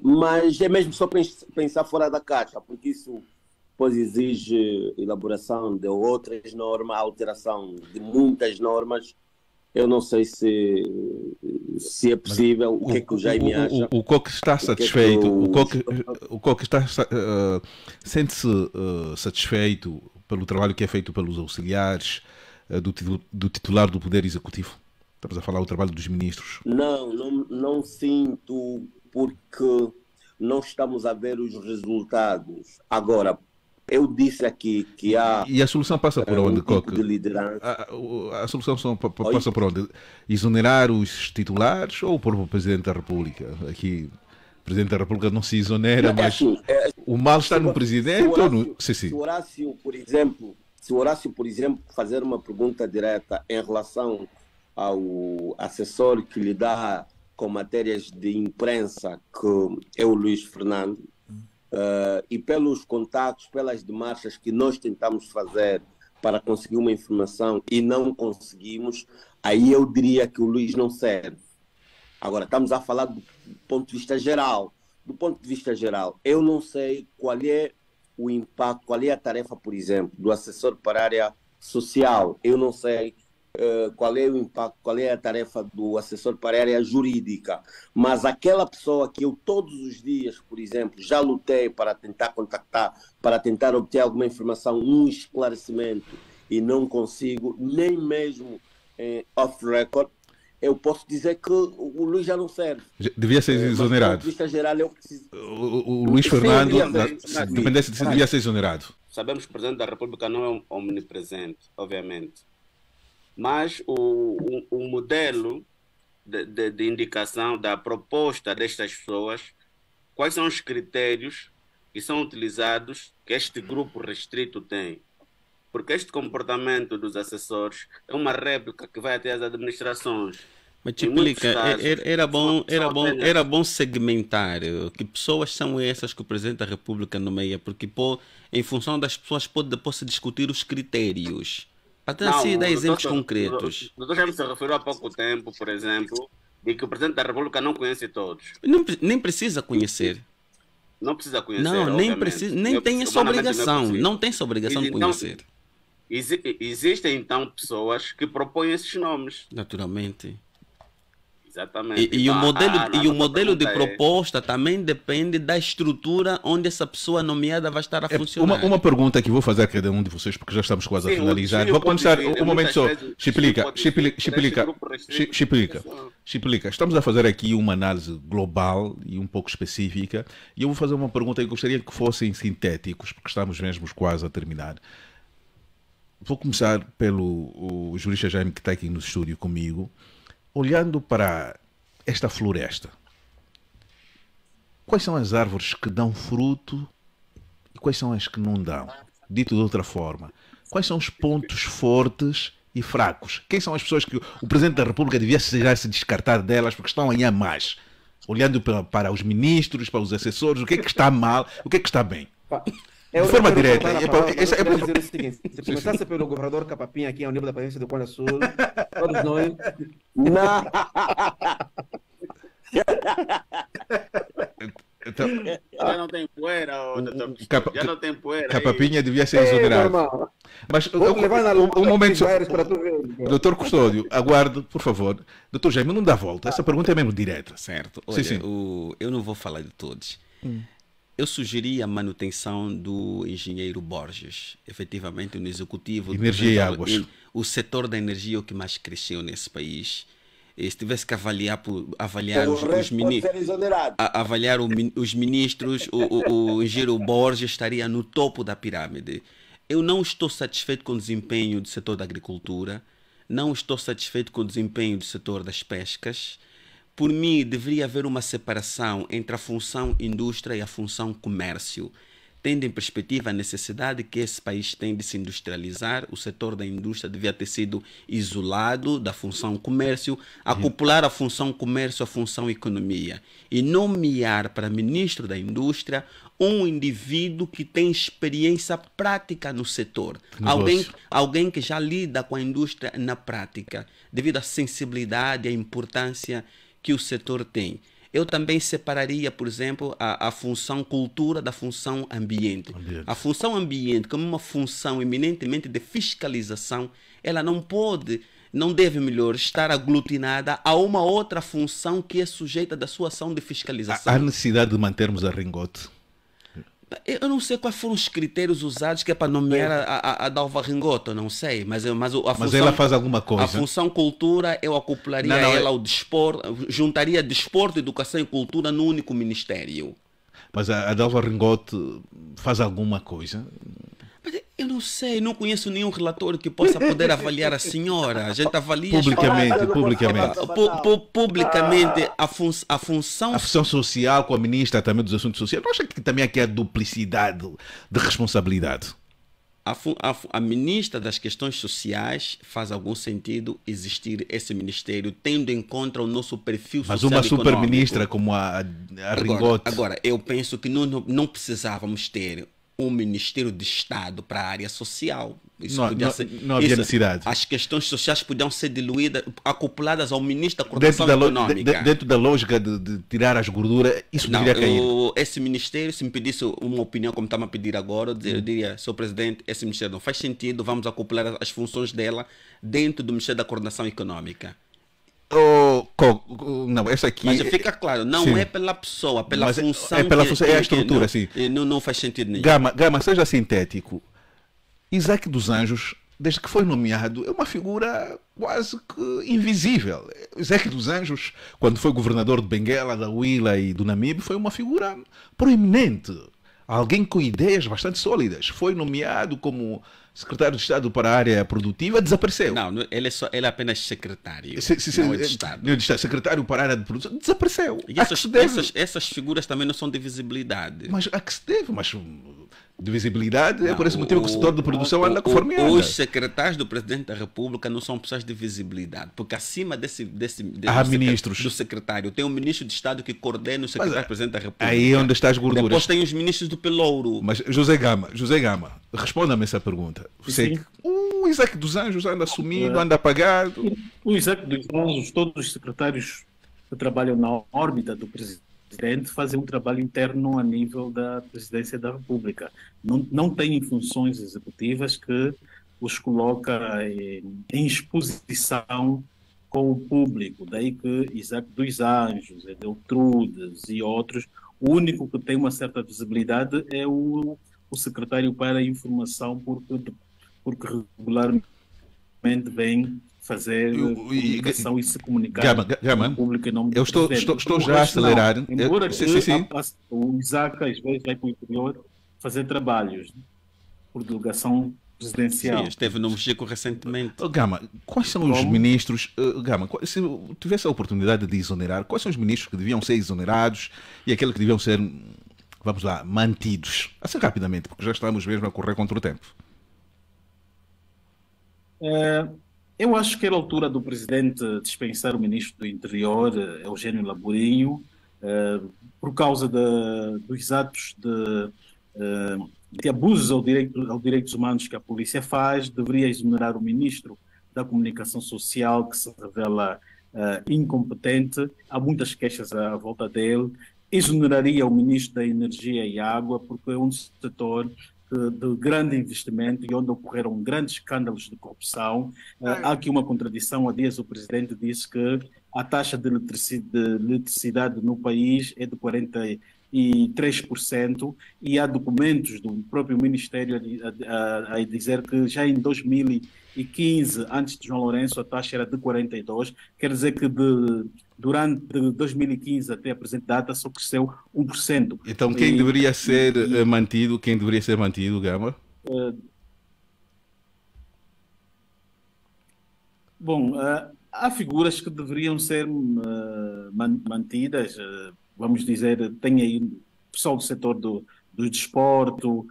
E: Mas é mesmo só pensar fora da caixa, porque isso depois exige elaboração de outras normas, alteração de muitas normas. Eu não sei se é possível. O que é que o Jaime acha?
A: O Coque está satisfeito. O Coque está sente-se satisfeito pelo trabalho que é feito pelos auxiliares do titular do Poder Executivo? Estamos a falar do trabalho dos ministros.
E: Não sinto, porque não estamos a ver os resultados. Agora, eu disse aqui que há...
A: E a solução passa por onde, Coque?
E: Tipo de liderança.
A: A solução passa por onde? Exonerar os titulares ou o próprio Presidente da República? Aqui, o Presidente da República não se exonera, mas o mal está no Presidente ou no...
E: Se o Horácio, por exemplo, fazer uma pergunta direta em relação ao assessor que lhe dá com matérias de imprensa, que é o Luís Fernando, e pelos contatos, pelas demarchas que nós tentamos fazer para conseguir uma informação e não conseguimos, aí eu diria que o Luís não serve. Agora, estamos a falar do ponto de vista geral. Do ponto de vista geral, eu não sei qual é o impacto, qual é a tarefa, por exemplo, do assessor para a área social. Eu não sei qual é o impacto, qual é a tarefa do assessor para a área jurídica, mas aquela pessoa que eu todos os dias, por exemplo, já lutei para tentar contactar, para tentar obter alguma informação, um esclarecimento, e não consigo, nem mesmo off-record, eu posso dizer que o Luís já não serve.
A: Devia ser exonerado.
E: Do ponto de vista geral, eu preciso...
A: O Luís Fernando, se dependesse de si, devia ser exonerado.
D: Sabemos que o Presidente da República não é um omnipresente, obviamente. Mas o modelo de indicação da proposta destas pessoas, quais são os critérios que são utilizados que este grupo restrito tem? Porque este comportamento dos assessores é uma réplica que vai até as administrações.
F: Mas te explica, era bom segmentar que pessoas são essas que o Presidente da República nomeia, porque em função das pessoas pode depois se discutir os critérios. Até assim dar exemplos concretos.
D: O doutor já se referiu há pouco tempo, por exemplo, de que o Presidente da República não conhece todos.
F: Nem precisa conhecer.
D: Não precisa conhecer.
F: Não, nem precisa, nem tem essa obrigação. Não tem essa obrigação de conhecer.
D: Existem então pessoas que propõem esses nomes.
F: Naturalmente.
D: Exatamente.
F: E o modelo de proposta também depende da estrutura onde essa pessoa nomeada vai estar a funcionar.
A: Uma pergunta que vou fazer a cada um de vocês, porque já estamos quase a finalizar. Vou começar um momento só. Chiplica. Estamos a fazer aqui uma análise global e um pouco específica. E eu vou fazer uma pergunta e gostaria que fossem sintéticos, porque estamos mesmo quase a terminar. Vou começar pelo jurista Jaime, que está aqui no estúdio comigo. Olhando para esta floresta, quais são as árvores que dão fruto e quais são as que não dão? Dito de outra forma, quais são os pontos fortes e fracos? Quem são as pessoas que o Presidente da República devia já se descartar delas porque estão a ganhar mais? Olhando para os ministros, para os assessores, o que é que está mal, o que é que está bem? De forma direta.
G: Eu quero dizer o seguinte: se começasse pelo governador Capapinha aqui ao nível da presidência do Cone Sul, todos nós.
E: Não.
A: Então,
D: já não tem poeira, doutor. Já não tem poeira.
A: Capapinha devia ser exonerado. Mas um momento só. Doutor Custódio, aguarde, por favor. Doutor Jaime, não dá volta. Essa pergunta é mesmo direta.
F: Certo. Olha,
A: sim.
F: Eu não vou falar de todos. Eu sugeri a manutenção do engenheiro Borges, efetivamente no executivo.
A: Energia e águas.
F: O setor da energia é o que mais cresceu nesse país. E se tivesse que avaliar os ministros, o engenheiro Borges estaria no topo da pirâmide. Eu não estou satisfeito com o desempenho do setor da agricultura, não estou satisfeito com o desempenho do setor das pescas. Por mim, deveria haver uma separação entre a função indústria e a função comércio. tendo em perspectiva a necessidade que esse país tem de se industrializar, o setor da indústria devia ter sido isolado da função comércio, acoplar a função comércio à função economia e nomear para ministro da indústria um indivíduo que tem experiência prática no setor, alguém que já lida com a indústria na prática, devido à sensibilidade e à importância que o setor tem. Eu também separaria, por exemplo, a função cultura da função ambiente. A função ambiente, como uma função eminentemente de fiscalização, ela não deve, melhor, estar aglutinada a uma outra função que é sujeita da sua ação de fiscalização.
A: Há necessidade de mantermos a Ringote?
F: Eu não sei quais foram os critérios usados que é para nomear a Dalva Ringoto, não sei, mas a função,
A: mas ela faz alguma coisa.
F: A função cultura, eu acoplaria ela ao desporto, juntaria desporto, educação e cultura num único ministério.
A: Mas a Dalva Ringote faz alguma coisa?
F: Eu não sei, não conheço nenhum relatório que possa poder avaliar a senhora. A gente avalia publicamente a função...
A: A função social com a ministra também dos assuntos sociais. Não acha que também aqui há duplicidade de responsabilidade?
F: A ministra das questões sociais faz algum sentido existir esse ministério, tendo em conta o nosso perfil social.
A: Mas uma super-ministra como a Ringote...
F: Agora, eu penso que não precisávamos ter um Ministério de Estado para a área social.
A: Não havia necessidade.
F: As questões sociais podiam ser diluídas, acopladas ao Ministro da Coordenação Econômica.
A: Dentro da lógica de tirar as gorduras, isso deveria cair.
F: Esse Ministério, se me pedisse uma opinião como está a pedir agora, eu diria, Sr. Presidente, esse Ministério não faz sentido, vamos acoplar as funções dela dentro do Ministério da Coordenação Econômica.
A: Não, essa aqui...
F: Mas fica claro, não é pela pessoa, pela função.
A: É pela função, é a estrutura, sim.
F: Não faz sentido nenhum.
A: Gama, seja sintético. Isaac dos Anjos, desde que foi nomeado, é uma figura quase que invisível. Isaac dos Anjos, quando foi governador de Benguela, da Huila e do Namibe, foi uma figura proeminente. Alguém com ideias bastante sólidas. Foi nomeado como secretário de Estado para a área produtiva, desapareceu.
F: Não, ele é apenas secretário.
A: Não é de Estado. Secretário para a área de produção, desapareceu.
F: E essas figuras também não são de visibilidade.
A: Mas a que se deve? Mas de visibilidade é por esse motivo que o setor de produção anda conforme anda.
F: Os secretários do Presidente da República não são pessoas de visibilidade, porque acima
A: ministros.
F: Do secretário tem um ministro de Estado que coordena o secretário do Presidente da República.
A: Aí é onde está as gorduras.
F: Depois tem os ministros do Pelouro.
A: Mas José Gama, responda-me essa pergunta. O Isaac dos Anjos anda sumido, anda apagado.
B: O Isaac dos Anjos, todos os secretários que trabalham na órbita do Presidente fazem um trabalho interno a nível da Presidência da República. Não têm funções executivas que os coloca em exposição com o público. Daí que Isaac dos Anjos, Edeltrudes e outros, o único que tem uma certa visibilidade é o secretário para a informação, porque regularmente vem fazer comunicação e se comunicar
A: Gama,
B: com o público em nome do
A: eu estou já a acelerar.
B: Embora o Isaac às vezes vai para o interior fazer trabalhos por delegação presidencial.
F: Sim, esteve no México recentemente.
A: Gama, quais são os ministros... Gama, se tivesse a oportunidade de exonerar, quais são os ministros que deviam ser exonerados e aqueles que deviam ser, vamos lá, mantidos? Assim rapidamente, porque já estamos mesmo a correr contra o tempo.
B: Eu acho que era a altura do Presidente dispensar o Ministro do Interior, Eugênio Laborinho, por causa dos atos de abusos aos direitos humanos que a polícia faz. Deveria exonerar o Ministro da Comunicação Social, que se revela incompetente. Há muitas queixas à volta dele. Exoneraria o Ministro da Energia e Água, porque é um setor de grande investimento e onde ocorreram grandes escândalos de corrupção. Há aqui uma contradição. Há dias o Presidente disse que a taxa de eletricidade no país é de 43% e há documentos do próprio Ministério a dizer que já em 2015, antes de João Lourenço, a taxa era de 42%. Quer dizer que durante 2015 até a presente data só cresceu 1%.
A: Então quem deveria ser mantido? Quem deveria ser mantido, Gama?
B: Há figuras que deveriam ser mantidas. Vamos dizer, tem aí o pessoal do setor do do desporto,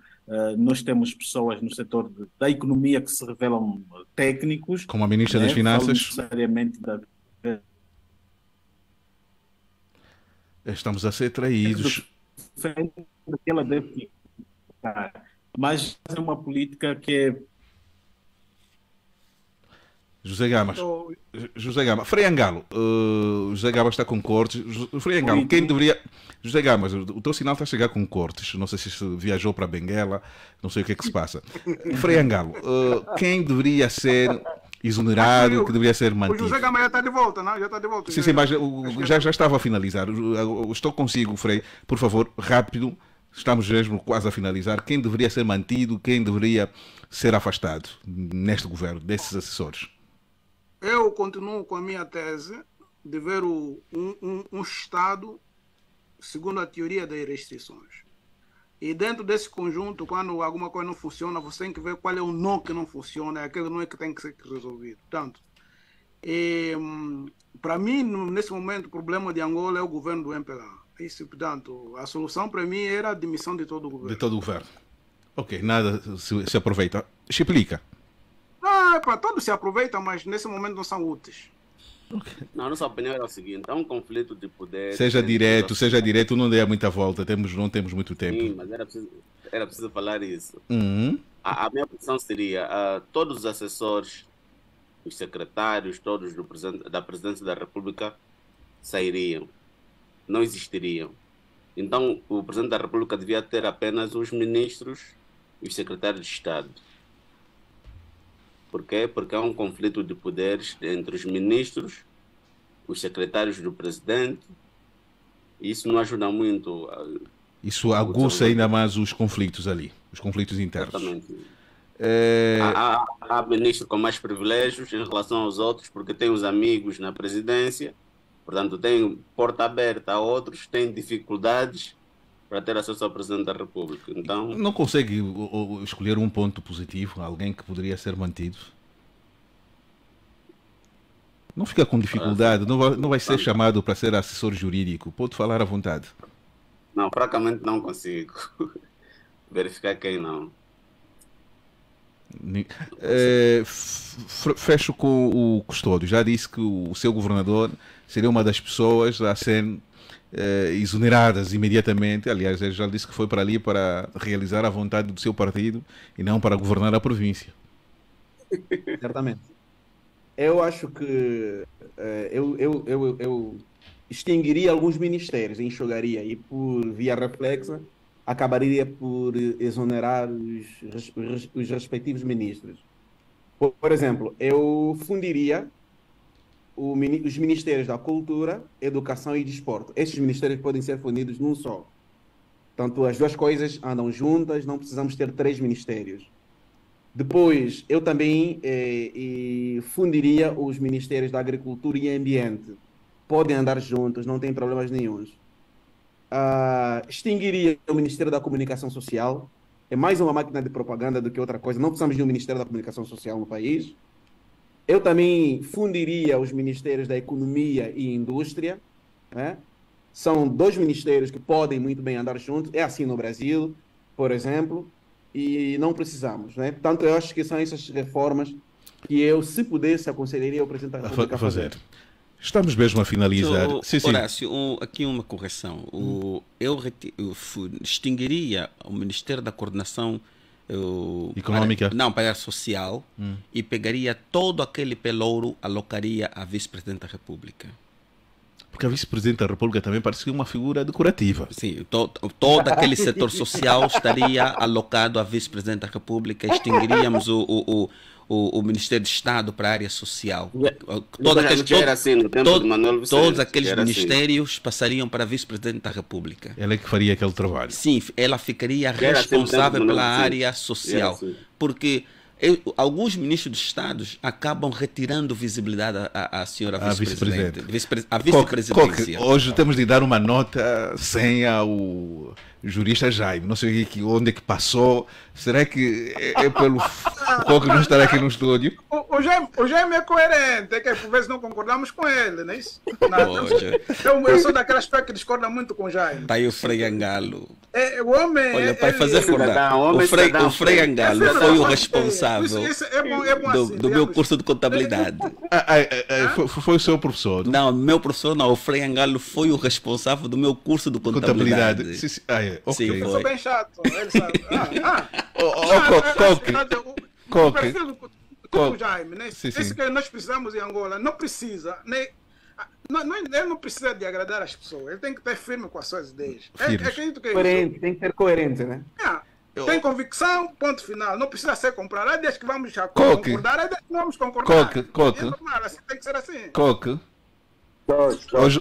B: nós temos pessoas no setor da economia que se revelam técnicos.
A: Como a Ministra das
B: Falo
A: Finanças.
B: necessariamente
A: Estamos a ser traídos.
B: que ela deve ficar. Mas é uma política que é
A: José Gamas. José Gamas. Frei Angalo. José Gamas está com cortes. Frei Angalo, quem deveria. José Gamas, o teu sinal está a chegar com cortes. Não sei se viajou para Benguela, não sei o que é que se passa. Frei Angalo, quem deveria ser exonerado, que deveria ser mantido?
C: O José Gamas já está de volta, não? Já está de volta.
A: Sim, mas já estava a finalizar. Estou consigo, Frei. Por favor, rápido. Estamos mesmo quase a finalizar. Quem deveria ser mantido, quem deveria ser afastado neste governo, desses assessores?
C: Eu continuo com a minha tese de ver um Estado segundo a teoria das restrições. E dentro desse conjunto, quando alguma coisa não funciona, você tem que ver qual é o nó que não funciona, é aquele nó que tem que ser resolvido. Portanto, para mim, nesse momento, o problema de Angola é o governo do MPLA. Isso, portanto, a solução para mim era a demissão de todo o governo.
A: De todo o governo. Ok, nada se aproveita. Explica.
C: Para todos se aproveita, mas nesse momento não são úteis.
D: Okay. Não, a nossa opinião era o seguinte: é um conflito de poder.
A: Seja direto, não dê muita volta, não temos muito tempo.
D: Sim, mas era preciso falar isso.
A: Uhum.
D: A minha posição seria: todos os assessores, os secretários, todos da Presidência da República sairiam, não existiriam. Então, o Presidente da República devia ter apenas os ministros e os secretários de Estado. Por quê? Porque há um conflito de poderes entre os ministros, os secretários do presidente, e isso não ajuda muito.
A: Isso aguça ainda mais os conflitos ali, os conflitos internos.
D: Exatamente. Há ministros com mais privilégios em relação aos outros, porque tem os amigos na presidência, portanto tem porta aberta a outros, tem dificuldades para ter acesso ao Presidente da República. Então,
A: não consegue escolher um ponto positivo, alguém que poderia ser mantido? Não fica com dificuldade, não vai ser chamado para ser assessor jurídico, pode falar à vontade.
D: Não, francamente não consigo verificar quem não.
A: Fecho com o Custódio. Já disse que o seu governador seria uma das pessoas a ser exoneradas imediatamente. Aliás, ele já disse que foi para ali para realizar a vontade do seu partido e não para governar a província.
G: Certamente. Eu acho que eu extinguiria alguns ministérios, enxugaria e por via reflexa acabaria por exonerar os respectivos ministros. Por exemplo, eu fundiria os ministérios da Cultura, Educação e Desporto. Esses ministérios podem ser fundidos num só. Portanto, as duas coisas andam juntas, não precisamos ter 3 ministérios. Depois, eu também fundiria os ministérios da Agricultura e Ambiente. Podem andar juntos, não tem problemas nenhuns. Extinguiria o Ministério da Comunicação Social. É mais uma máquina de propaganda do que outra coisa. Não precisamos de um Ministério da Comunicação Social no país. Eu também fundiria os Ministérios da Economia e Indústria, né? São 2 ministérios que podem muito bem andar juntos. É assim no Brasil, por exemplo, e não precisamos, né? Portanto, eu acho que são essas reformas que eu, se pudesse, aconselharia o Presidente da República a fazer.
A: Estamos mesmo a finalizar.
F: Horácio, aqui uma correção. Eu extinguiria o Ministério da Coordenação
A: Econômica.
F: Para a social, e pegaria todo aquele pelouro, alocaria a Vice-Presidente da República.
A: Porque a Vice-Presidente da República também parecia uma figura decorativa.
F: Sim, todo aquele setor social estaria alocado à Vice-Presidente da República. Extinguiríamos o Ministério de Estado para a área social. Todos aqueles ministérios passariam para a Vice-Presidente da República.
A: Ela é que faria aquele trabalho.
F: Sim, ela ficaria responsável pela área social. Porque alguns ministros de Estados acabam retirando visibilidade à senhora vice-presidente. A vice-presidência.
A: Hoje temos de dar uma nota sem ao jurista Jaime. Não sei onde é que passou. Será que é pelo Coque não estar aqui no estúdio?
C: O Jaime é coerente, é que por vezes não concordamos com ele, não é isso? Eu sou daquelas pessoas que discordam muito com o Jaime.
F: Está aí o Frei Angalo.
C: O homem.
F: Olha, para fazer recordar, o Frei Angalo foi o responsável do meu curso de contabilidade.
A: Foi o seu professor?
F: Não, meu professor não. O Frei Angalo foi o responsável do meu curso de contabilidade.
A: Sim, okay.
C: Eu sou bem chato, ele sabe.
A: Coque.
C: Jaime, né? Isso que nós precisamos em Angola, não precisa, né? Ele não precisa de agradar as pessoas, ele tem que ter firme com as suas ideias.
G: Coerente, tem que ser coerente, né?
C: Tem convicção, ponto final. Não precisa ser comprado. Desde que vamos já concordar, desde que vamos concordar.
A: Coque.
C: É normal, assim, tem que ser assim.
A: Coque. Hoje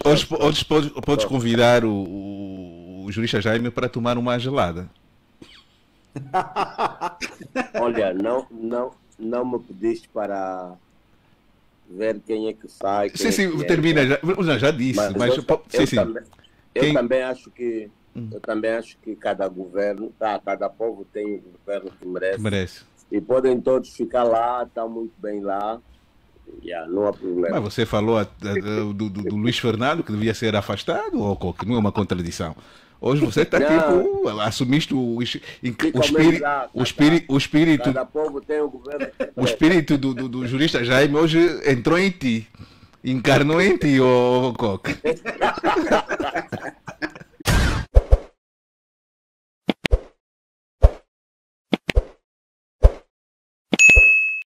A: podes convidar o jurista Jaime para tomar uma gelada.
E: Olha, não me pediste para ver quem é que sai.
A: Sim, termina. Já disse.
E: Eu também acho que cada governo, cada povo tem o governo que merece. E podem todos ficar lá, estão muito bem lá. Não há problema.
A: Mas você falou do Luís Fernando que devia ser afastado, ou que não é uma contradição? Hoje você está tipo, assumiste o espírito.
E: Cada povo tem o governo.
A: O espírito do jurista Jaime hoje entrou em ti. Encarnou em ti, ô Coque.